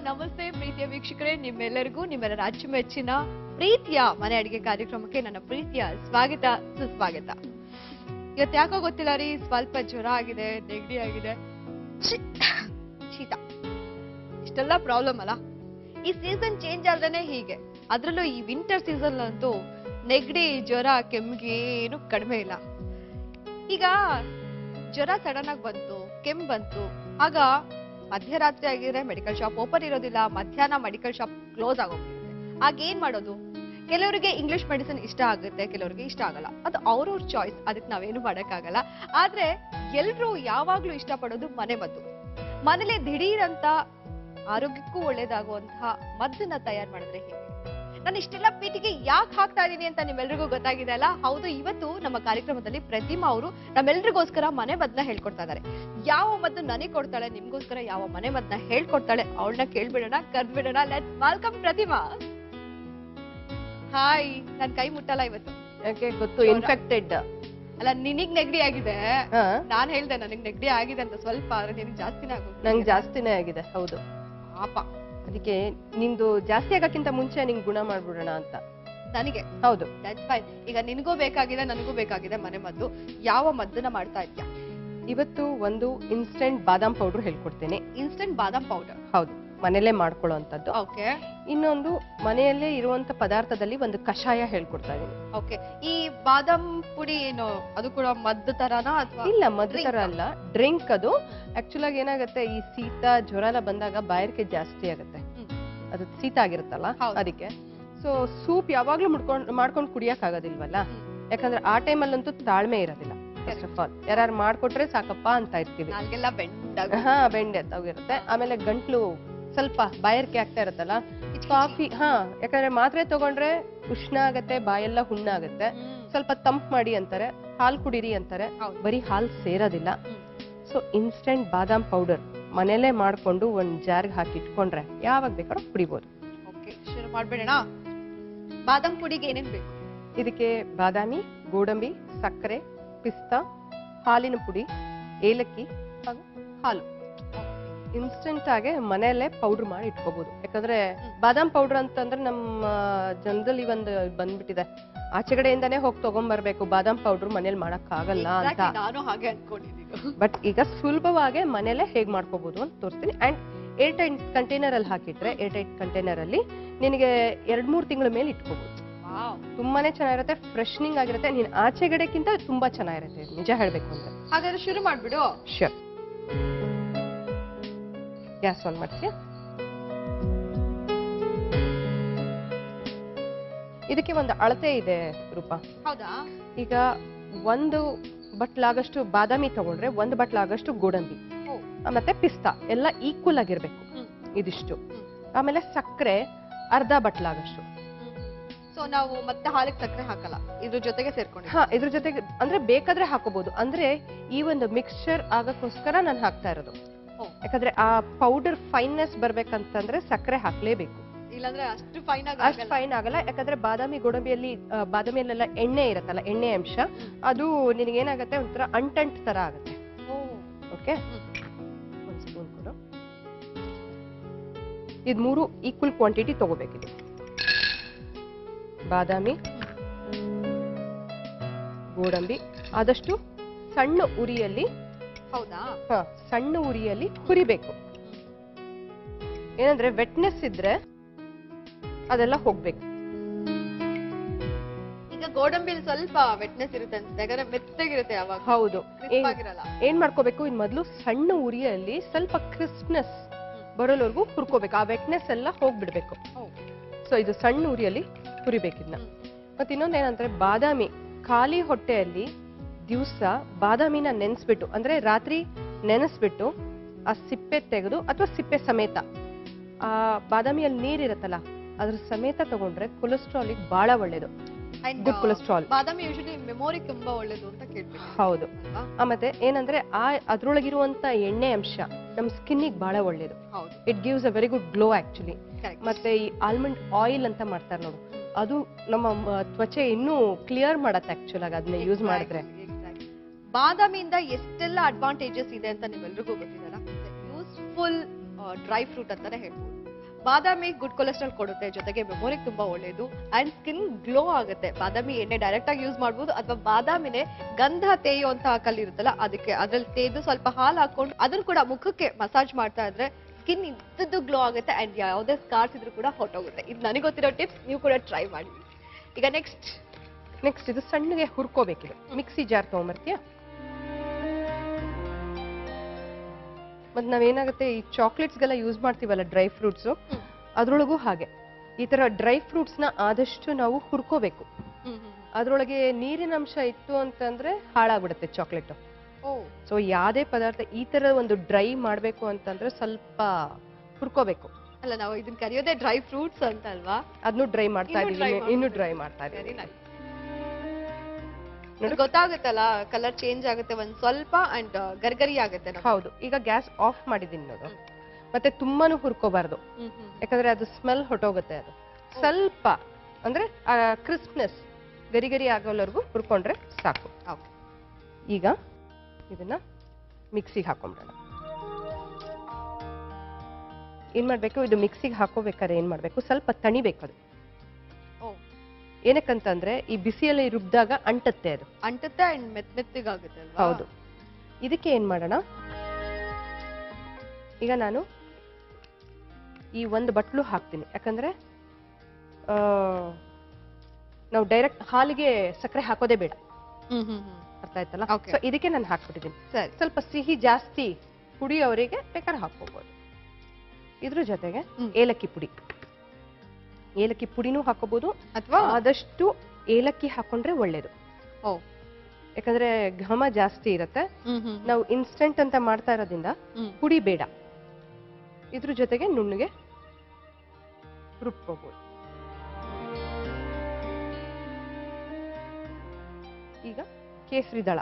ನಮಸ್ತೆ ಪ್ರೀತಿಯ ವೀಕ್ಷಕರೇ, ನಿಮ್ಮೆಲ್ಲರಿಗೂ ನಿಮ್ಮೆಲ್ಲರ ಅಚ್ಚುಮೆಚ್ಚಿನ ಪ್ರೀತಿಯ ಮನೆ ಅಡಿಗೆ ಕಾರ್ಯಕ್ರಮಕ್ಕೆ ನನ್ನ ಪ್ರೀತಿಯ ಸ್ವಾಗತ ಸುಸ್ವಾಗತ. ಇವತ್ತು ಯಾಕೋ ಗೊತ್ತಿಲ್ಲ ರೀ, ಸ್ವಲ್ಪ ಜ್ವರ ಆಗಿದೆ, ನೆಗಡಿ ಆಗಿದೆ, ಶೀತ, ಇಷ್ಟೆಲ್ಲ ಪ್ರಾಬ್ಲಮ್ ಅಲ್ಲ. ಈ ಸೀಸನ್ ಚೇಂಜ್ ಆದ್ರೇನೆ ಹೀಗೆ. ಅದ್ರಲ್ಲೂ ಈ ವಿಂಟರ್ ಸೀಸನ್ ಅಂತೂ ನೆಗಡಿ ಜ್ವರ ಕೆಮ್ಮಿಗೆ ಏನು ಕಡಿಮೆ ಇಲ್ಲ. ಈಗ ಜ್ವರ ಸಡನ್ ಆಗಿ ಬಂತು, ಕೆಮ್ಮು ಬಂತು, ಆಗ ಮಧ್ಯರಾತ್ರಿ ಆಗಿದ್ರೆ ಮೆಡಿಕಲ್ ಶಾಪ್ ಓಪನ್ ಇರೋದಿಲ್ಲ, ಮಧ್ಯಾಹ್ನ ಮೆಡಿಕಲ್ ಶಾಪ್ ಕ್ಲೋಸ್ ಆಗೋಗಿರುತ್ತೆ. ಆಗ ಏನ್ ಮಾಡೋದು? ಕೆಲವರಿಗೆ ಇಂಗ್ಲಿಷ್ ಮೆಡಿಸಿನ್ ಇಷ್ಟ ಆಗುತ್ತೆ, ಕೆಲವರಿಗೆ ಇಷ್ಟ ಆಗಲ್ಲ. ಅದು ಅವ್ರವ್ರ ಚಾಯ್ಸ್, ಅದಕ್ಕೆ ನಾವೇನು ಮಾಡಕ್ಕಾಗಲ್ಲ. ಆದ್ರೆ ಎಲ್ರು ಯಾವಾಗ್ಲೂ ಇಷ್ಟಪಡೋದು ಮನೆ ಮದ್ದು. ಮನೇಲಿ ದಿಢೀರ್ ಅಂತ ಆರೋಗ್ಯಕ್ಕೂ ಒಳ್ಳೇದಾಗುವಂತಹ ಮದ್ದನ್ನ ತಯಾರು ಮಾಡಿದ್ರೆ ಹೇಗೆ? ನಾನು ಇಷ್ಟೆಲ್ಲ ಪೀಟಿಗೆ ಯಾಕೆ ಹಾಕ್ತಾ ಇದೀನಿ ಅಂತ ನಿಮ್ಮೆಲ್ರಿಗೂ ಗೊತ್ತಾಗಿದೆ ಅಲ್ಲ? ಹೌದು, ಇವತ್ತು ನಮ್ಮ ಕಾರ್ಯಕ್ರಮದಲ್ಲಿ ಪ್ರತಿಮಾ ಅವರು ನಮ್ಮೆಲ್ರಿಗೋಸ್ಕರ ಮನೆ ಮದ್ದನ್ನ ಹೇಳ್ಕೊಡ್ತಾ ಇದ್ದಾರೆ. ಯಾವ ಮದ್ದು ನನಗೆ ಕೊಡ್ತಾಳೆ, ನಿಮ್ಗೋಸ್ಕರ ಯಾವ ಮನೆ ಮದ್ದನ್ನ ಹೇಳ್ಕೊಡ್ತಾಳೆ, ಅವಳನ್ನ ಕೇಳ್ಬಿಡೋಣ, ಕರ್ಬಿಡೋಣ. Let's welcome Pratima. ಹಾಯ್. ನನ್ ಕೈ ಮುಟ್ಟಲ್ಲ ಇವತ್ತು. ಯಾಕೆ ಗೊತ್ತು? ಇನ್ಫೆಕ್ಟೆಡ್ ಅಲ್ಲ, ನಿನಗ್ ನೆಗಡಿ ಆಗಿದೆ, ನಾನ್ ಹೇಳ್ದೆ ನನಗ್ ನೆಗಡಿ ಆಗಿದೆ ಅಂತ. ಸ್ವಲ್ಪ ಆದ್ರೆ ನಿನಗ್ ಜಾಸ್ತಿನೇ ಆಗುತ್ತೆ. ನಂಗೆ ಜಾಸ್ತಿನೇ ಆಗಿದೆ. ಹೌದು ಪಾಪ. ಅದಕ್ಕೆ ನಿಂದು ಜಾಸ್ತಿ ಆಗಕ್ಕಿಂತ ಮುಂಚೆ ನಿಂಗೆ ಗುಣ ಮಾಡ್ಬಿಡೋಣ ಅಂತ. ನನಗೆ ಹೌದು, ದಟ್ಸ್ ಫೈನ್. ಈಗ ನಿನಗೂ ಬೇಕಾಗಿದೆ, ನನಗೂ ಬೇಕಾಗಿದೆ ಮನೆ ಮದ್ದು. ಯಾವ ಮದ್ದನ್ನ ಮಾಡ್ತಾ ಇದ್ಯಾ ಇವತ್ತು? ಒಂದು ಇನ್ಸ್ಟೆಂಟ್ ಬಾದಾಮ್ ಪೌಡರ್ ಹೇಳ್ಕೊಡ್ತೇನೆ. ಇನ್ಸ್ಟೆಂಟ್ ಬಾದಾಮ್ ಪೌಡರ್? ಹೌದು, ಮನೆಯಲ್ಲೇ ಮಾಡ್ಕೊಳ್ಳೋ ಅಂತದ್ದು. ಓಕೆ. ಇನ್ನೊಂದು ಮನೆಯಲ್ಲೇ ಇರುವಂತ ಪದಾರ್ಥದಲ್ಲಿ ಒಂದು ಕಷಾಯ ಹೇಳ್ಕೊಡ್ತಾ ಇದೀನಿ. ಓಕೆ. ಈ ಬಾದಾಮ್ ಪುಡಿ ಏನು ಅದು ಕೂಡ ಮದ್ದು ತರನಾ ಅಥವಾ? ಇಲ್ಲ, ಮದ್ದು ತರ ಅಲ್ಲ, ಡ್ರಿಂಕ್ ಅದು. ಆಕ್ಚುಲ್ ಆಗಿ ಏನಾಗುತ್ತೆ, ಈ ಶೀತ ಜ್ವರ ಎಲ್ಲ ಬಂದಾಗ ಬಾಯಾರಿಕೆ ಜಾಸ್ತಿ ಆಗುತ್ತೆ, ಅದು ಶೀತ ಆಗಿರುತ್ತಲ್ಲ ಅದಕ್ಕೆ. ಸೊ ಸೂಪ್ ಯಾವಾಗ್ಲೂ ಮಾಡ್ಕೊಂಡು ಕುಡಿಯಕ್ ಆಗೋದಿಲ್ವಲ್ಲ, ಯಾಕಂದ್ರೆ ಆ ಟೈಮಲ್ಲಂತೂ ತಾಳ್ಮೆ ಇರೋದಿಲ್ಲ. ಫಸ್ಟ್ ಆಫ್ ಆಲ್ ಯಾರು ಮಾಡ್ಕೊಟ್ರೆ ಸಾಕಪ್ಪ ಅಂತ ಇರ್ತೀವಿ. ಬೆಂಡೆ ಹೋಗಿರುತ್ತೆ. ಆಮೇಲೆ ಗಂಟ್ಲು ಸ್ವಲ್ಪ ಬಾಯಾರಿಕೆ ಆಗ್ತಾ ಇರುತ್ತಲ್ಲ, ಕಾಫಿ ಯಾಕಂದ್ರೆ ಮಾತ್ರೆ ತಗೊಂಡ್ರೆ ಉಷ್ಣ ಆಗತ್ತೆ, ಬಾಯೆಲ್ಲ ಹುಣ್ಣಾಗತ್ತೆ. ಸ್ವಲ್ಪ ತಂಪ್ ಮಾಡಿ ಅಂತಾರೆ, ಹಾಲು ಕುಡೀರಿ ಅಂತಾರೆ, ಬರೀ ಹಾಲು ಸೇರೋದಿಲ್ಲ. ಸೊ ಇನ್ಸ್ಟೆಂಟ್ ಬಾದಾಮ್ ಪೌಡರ್ ಮನೇಲೆ ಮಾಡ್ಕೊಂಡು ಒಂದ್ ಜಾರ್ಗೆ ಹಾಕಿ ಇಟ್ಕೊಂಡ್ರೆ ಯಾವಾಗ ಬೇಕಾದ್ರೂ ಕುಡಿಬಹುದು. ಓಕೆ, ಶುರು ಮಾಡ್ಬೇಡೋಣ. ಬಾದಾಮ್ ಪುಡಿಗೆ ಏನೇನ್ ಬೇಕು? ಇದಕ್ಕೆ ಬಾದಾಮಿ, ಗೋಡಂಬಿ, ಸಕ್ಕರೆ, ಪಿಸ್ತಾ, ಹಾಲಿನ ಪುಡಿ, ಏಲಕ್ಕಿ ಹಾಗೂ ಹಾಲು. ಇನ್ಸ್ಟೆಂಟ್ ಆಗಿ ಮನೆಯಲ್ಲೇ ಪೌಡರ್ ಮಾಡಿ ಇಟ್ಕೋಬಹುದು. ಯಾಕಂದ್ರೆ ಬಾದಾಮ್ ಪೌಡರ್ ಅಂತಂದ್ರೆ ನಮ್ಮ ಜನರಲ್ಲಿ ಒಂದು ಬಂದ್ಬಿಟ್ಟಿದೆ, ಆಚೆ ಕಡೆಯಿಂದಾನೇ ಹೋಗಿ ತಗೊಂಡ್ಬರ್ಬೇಕು ಬಾದಾಮ್ ಪೌಡರ್, ಮನೇಲಿ ಮಾಡಕ್ ಆಗಲ್ಲ ಅಂತ. ನಾನು ಹಾಗೆ ಅನ್ಕೊಂಡಿದ್ದೀನಿ. ಬಟ್ ಈಗ ಸುಲಭವಾಗಿ ಮನೇಲೆ ಹೇಗ್ ಮಾಡ್ಕೋಬಹುದು ಅಂತ ತೋರಿಸ್ತೀನಿ. ಅಂಡ್ ಏರ್ ಟೈಟ್ ಕಂಟೈನರ್ ಅಲ್ಲಿ ಹಾಕಿಟ್ರೆ, ಏರ್ ಟೈಟ್ ಕಂಟೈನರ್ ಅಲ್ಲಿ ನಿನಗೆ 2-3 ತಿಂಗಳ ಮೇಲೆ ಇಟ್ಕೋಬಹುದು. ತುಂಬಾನೇ ಚೆನ್ನಾಗಿರುತ್ತೆ, ಫ್ರೆಶ್ನಿಂಗ್ ಆಗಿರುತ್ತೆ. ನೀನ್ ಆಚೆಗಡೆಕ್ಕಿಂತ ತುಂಬಾ ಚೆನ್ನಾಗಿರುತ್ತೆ, ನಿಜ ಹೇಳ್ಬೇಕು ಅಂತ. ಹಾಗಾದ್ರೆ ಶುರು ಮಾಡ್ಬಿಡು. ಶೂರ್. ಗ್ಯಾಸ್ ಆನ್ ಮಾಡ್ತೀಯ? ಇದಕ್ಕೆ ಒಂದು ಅಳತೆ ಇದೆ ರೂಪಾ. ಹೌದಾ? ಈಗ 1 ಬಟ್ಲಾಗಷ್ಟು ಬಾದಾಮಿ ತಗೊಂಡ್ರೆ 1 ಬಟ್ಲಾಗಷ್ಟು ಗೋಡಂಬಿ ಮತ್ತೆ ಪಿಸ್ತಾ ಎಲ್ಲ ಈಕ್ವಲ್ ಆಗಿರ್ಬೇಕು, ಇದಿಷ್ಟು. ಆಮೇಲೆ ಸಕ್ಕರೆ ಅರ್ಧ ಬಟ್ಲಾಗಷ್ಟು. ಸೊ ನಾವು ಮತ್ತೆ ಹಾಲಿಗೆ ಸಕ್ಕರೆ ಹಾಕಲ್ಲ, ಇದ್ರ ಜೊತೆಗೆ ಸೇರ್ಕೊಂಡು? ಇದ್ರ ಜೊತೆಗೆ ಅಂದ್ರೆ ಬೇಕಾದ್ರೆ ಹಾಕೋಬಹುದು. ಅಂದ್ರೆ ಈ ಒಂದು ಮಿಕ್ಸ್ಚರ್ ಆಗಕ್ಕೋಸ್ಕರ ನಾನು ಹಾಕ್ತಾ ಇರೋದು. ಯಾಕಂದ್ರೆ ಆ ಪೌಡರ್ ಫೈನ್ನೆಸ್ ಬರ್ಬೇಕಂತಂದ್ರೆ ಸಕ್ಕರೆ ಹಾಕ್ಲೇಬೇಕು, ಇಲ್ಲಾಂದ್ರೆ ಅಷ್ಟು ಫೈನ್ ಆಗಲ್ಲ. ಯಾಕಂದ್ರೆ ಬಾದಾಮಿ ಬಾದಾಮಿಯಲ್ಲೆಲ್ಲ ಎಣ್ಣೆ ಇರತ್ತಲ್ಲ, ಎಣ್ಣೆ ಅಂಶ, ಅದು ನಿನಗೇನಾಗತ್ತೆ, ಒಂಥರ ಅಂಟಂಟ್ ತರ ಆಗತ್ತೆ. ಓಕೆ, 1 ಸ್ಪೂನ್ ಕೊಡು. ಇದು 3 ಈಕ್ವಲ್ ಕ್ವಾಂಟಿಟಿ ತಗೋಬೇಕಿದೆ. ಬಾದಾಮಿ, ಗೋಡಂಬಿ ಆದಷ್ಟು ಸಣ್ಣ ಉರಿಯಲ್ಲಿ, ಹೌದಾ? ಸಣ್ಣ ಉರಿಯಲ್ಲಿ ಹುರಿಬೇಕು. ಏನಂದ್ರೆ ವೆಟ್ನೆಸ್ ಇದ್ರೆ ಅದೆಲ್ಲ ಹೋಗ್ಬೇಕು. ಈಗ ಗೋಡಂಬಿಲಿ ಸ್ವಲ್ಪ ವೆಟ್ನೆಸ್ ಇರುತ್ತೆ ಅನ್ಸುತ್ತೆ, ಯಾಕಂದ್ರೆ ಮೆತ್ತಗಿರುತ್ತೆ ಯಾವಾಗ. ಹೌದು. ಏನ್ ಮಾಡ್ಕೋಬೇಕು, ಇನ್ ಮೊದ್ಲು ಸಣ್ಣ ಉರಿಯಲ್ಲಿ ಸ್ವಲ್ಪ ಕ್ರಿಸ್ಪ್ನೆಸ್ ಬರೋವರೆಗೂ ಹುರ್ಕೋಬೇಕು, ಆ ವೆಟ್ನೆಸ್ ಎಲ್ಲ ಹೋಗ್ಬಿಡ್ಬೇಕು. ಸೊ ಇದು ಸಣ್ಣ ಉರಿಯಲ್ಲಿ ಹುರಿಬೇಕಿದ್ನ. ಮತ್ತೆ ಇನ್ನೊಂದೇನಂದ್ರೆ, ಬಾದಾಮಿ ಖಾಲಿ ಹೊಟ್ಟೆಯಲ್ಲಿ ದಿವಸ ಬಾದಾಮಿನ ನೆನೆಸ್ಬಿಟ್ಟು, ಅಂದ್ರೆ ರಾತ್ರಿ ನೆನೆಸ್ಬಿಟ್ಟು ಆ ಸಿಪ್ಪೆ ತೆಗೆದು ಅಥವಾ ಸಿಪ್ಪೆ ಸಮೇತ, ಆ ಬಾದಾಮಿಯಲ್ಲಿ ನೀರಿರತ್ತಲ್ಲ ಅದ್ರ ಸಮೇತ ತಗೊಂಡ್ರೆ ಕೊಲೆಸ್ಟ್ರಾಲ್ ಬಹಳ ಒಳ್ಳೇದು. Good cholesterol. ಬಾದಾಮಿ ಯೂಶಲಿ ಮೆಮೊರಿ ತುಂಬಾ ಒಳ್ಳೇದು ಅಂತ ಕೇಳ್ತೀನಿ. ಹೌದು. ಮತ್ತೆ ಏನಂದ್ರೆ ಅದ್ರೊಳಗಿರುವಂತ ಎಣ್ಣೆ ಅಂಶ ನಮ್ ಸ್ಕಿನ್ ಗೆ ಬಹಳ ಒಳ್ಳೇದು. It gives a very good glow actually. ಮತ್ತೆ ಈ ಆಲ್ಮಂಡ್ ಆಯಿಲ್ ಅಂತ ಮಾಡ್ತಾರೆ ನೋಡು, ಅದು ನಮ್ಮ ತ್ವಚೆ ಇನ್ನೂ ಕ್ಲಿಯರ್ ಮಾಡತ್ತೆ ಆಕ್ಚುಲ್ ಆಗಿ ಅದನ್ನ ಯೂಸ್ ಮಾಡಿದ್ರೆ. ಬಾದಾಮಿಯಿಂದ ಎಷ್ಟೆಲ್ಲ ಅಡ್ವಾಂಟೇಜಸ್ ಇದೆ ಅಂತ ನಿಮ್ಮೆಲ್ರಿಗೂ ಗೊತ್ತಿದೆಯಲ್ಲ. ಯೂಸ್ಫುಲ್ ಡ್ರೈ ಫ್ರೂಟ್ ಅಂತಾನೆ ಹೇಳ್ಬೋದು. ಬಾದಾಮಿ ಗುಡ್ ಕೊಲೆಸ್ಟ್ರಾಲ್ ಕೊಡುತ್ತೆ, ಜೊತೆಗೆ ಮೆಮೊರಿಗೆ ತುಂಬಾ ಒಳ್ಳೇದು ಅಂಡ್ ಸ್ಕಿನ್ ಗ್ಲೋ ಆಗುತ್ತೆ. ಬಾದಾಮಿ ಎಣ್ಣೆ ಡೈರೆಕ್ಟ್ ಆಗಿ ಯೂಸ್ ಮಾಡಬಹುದು, ಅಥವಾ ಬಾದಾಮಿನೇ ಗಂಧ ತೇಯುವಂತಹ ಕಲ್ಲು ಇರುತ್ತಲ್ಲ ಅದಕ್ಕೆ ಅದ್ರಲ್ಲಿ ತೇದು ಸ್ವಲ್ಪ ಹಾಲು ಹಾಕೊಂಡು ಅದನ್ನ ಕೂಡ ಮುಖಕ್ಕೆ ಮಸಾಜ್ ಮಾಡ್ತಾ ಇದ್ರೆ ಸ್ಕಿನ್ ಇದ್ದದ್ದು ಗ್ಲೋ ಆಗುತ್ತೆ ಅಂಡ್ ಯಾವುದೇ ಸ್ಕಾರ್ಸ್ ಇದ್ರೂ ಕೂಡ ಹೊಟ್ಟೋಗುತ್ತೆ. ಇದು ನನಗೆ ಗೊತ್ತಿರೋ ಟಿಪ್ಸ್, ನೀವು ಕೂಡ ಟ್ರೈ ಮಾಡಿ. ಈಗ ನೆಕ್ಸ್ಟ್ ಇದು ಸಣ್ಣಗೆ ಹುರ್ಕೋಬೇಕಿದೆ. Mixie jar ತಗೊಂಬರ್ತೀಯ? ಮತ್ತೆ ನಾವೇನಾಗುತ್ತೆ ಈ ಚಾಕ್ಲೇಟ್ಸ್ಗೆಲ್ಲ ಯೂಸ್ ಮಾಡ್ತೀವಲ್ಲ ಡ್ರೈ ಫ್ರೂಟ್ಸು, ಅದ್ರೊಳಗೂ ಹಾಗೆ ಈ ತರ ಡ್ರೈ ಫ್ರೂಟ್ಸ್ನ ಆದಷ್ಟು ನಾವು ಹುರ್ಕೋಬೇಕು. ಅದ್ರೊಳಗೆ ನೀರಿನ ಅಂಶ ಇತ್ತು ಅಂತಂದ್ರೆ ಹಾಳಾಗ್ಬಿಡುತ್ತೆ ಚಾಕ್ಲೇಟ್. ಸೊ ಯಾವ್ದೇ ಪದಾರ್ಥ ಈ ತರ ಒಂದು ಡ್ರೈ ಮಾಡ್ಬೇಕು ಅಂತಂದ್ರೆ ಸ್ವಲ್ಪ ಹುರ್ಕೋಬೇಕು. ಅಲ್ಲ, ನಾವು ಇದನ್ನ ಕರೆಯೋದೇ ಡ್ರೈ ಫ್ರೂಟ್ಸ್ ಅಂತ ಅಲ್ವಾ? ಅದನ್ನು ಡ್ರೈ ಮಾಡ್ತಾ ಇದೀವಿ, ಇನ್ನು ಡ್ರೈ ಮಾಡ್ತಾ ಇದೀವಿ. ಗೊತ್ತಾಗುತ್ತಲ್ಲ, ಕಲರ್ ಚೇಂಜ್ ಆಗುತ್ತೆ ಒಂದ್ ಸ್ವಲ್ಪ ಅಂಡ್ ಗರ್ಗರಿ ಆಗುತ್ತೆ. ಹೌದು. ಈಗ ಗ್ಯಾಸ್ ಆಫ್ ಮಾಡಿದೀನಿ ನೋಡು. ಮತ್ತೆ ತುಂಬಾನು ಹುರ್ಕೋಬಾರ್ದು, ಯಾಕಂದ್ರೆ ಅದು ಸ್ಮೆಲ್ ಹೊಟ್ಟೋಗುತ್ತೆ. ಅದು ಸ್ವಲ್ಪ ಅಂದ್ರೆ ಕ್ರಿಸ್ಪ್ನೆಸ್ ಗರಿ ಗರಿ ಆಗೋವರೆಗೂ ಹುರ್ಕೊಂಡ್ರೆ ಸಾಕು. ಈಗ ಇದನ್ನ ಮಿಕ್ಸಿಗೆ ಹಾಕೊಂಡ್ಬಿಡೋಣ. ಏನ್ ಮಾಡ್ಬೇಕು, ಇದು ಮಿಕ್ಸಿಗೆ ಹಾಕೋಬೇಕಾದ್ರೆ ಏನ್ ಮಾಡ್ಬೇಕು, ಸ್ವಲ್ಪ ತಣಿಬೇಕು. ಅದು ಏನಕ್ಕಂತಂದ್ರೆ ಈ ಬಿಸಿಯಲ್ಲಿ ರುಬ್ಬಿದಾಗ ಅಂಟತ್ತೆ, ಅದು ಅಂಟತ್ತೆ ಅಂಡ್ ಮೆತ್ತಗಾಗುತ್ತೆ. ಹೌದು. ಇದಕ್ಕೆ ಏನ್ ಮಾಡೋಣ, ಈಗ ನಾನು ಈ ಒಂದು ಬಟ್ಲು ಹಾಕ್ತೀನಿ. ಯಾಕಂದ್ರೆ ನಾವು ಡೈರೆಕ್ಟ್ ಹಾಲಿಗೆ ಸಕ್ಕರೆ ಹಾಕೋದೇ ಬೇಡ. ಅರ್ಥ ಆಯ್ತಲ್ಲ? ಸೊ ಇದಕ್ಕೆ ನಾನು ಹಾಕ್ಬಿಟ್ಟಿದ್ದೀನಿ. ಸ್ವಲ್ಪ ಸಿಹಿ ಜಾಸ್ತಿ ಕುಡಿಯೋರಿಗೆ ಬೇಕಾದ್ರೆ ಹಾಕೋಬಹುದು. ಇದ್ರ ಜೊತೆಗೆ ಏಲಕ್ಕಿ ಪುಡಿನೂ ಹಾಕೋಬಹುದು, ಅಥವಾ ಆದಷ್ಟು ಏಲಕ್ಕಿ ಹಾಕೊಂಡ್ರೆ ಒಳ್ಳೇದು. ಯಾಕಂದ್ರೆ ಘಮ ಜಾಸ್ತಿ ಇರತ್ತೆ. ನಾವು ಇನ್ಸ್ಟೆಂಟ್ ಅಂತ ಮಾಡ್ತಾ ಇರೋದ್ರಿಂದ ಪುಡಿ ಬೇಡ. ಇದ್ರ ಜೊತೆಗೆ ನುಣ್ಣಗೆ ರುಬ್ಕೋಬಹುದು. ಈಗ ಕೇಸರಿ ದಳ,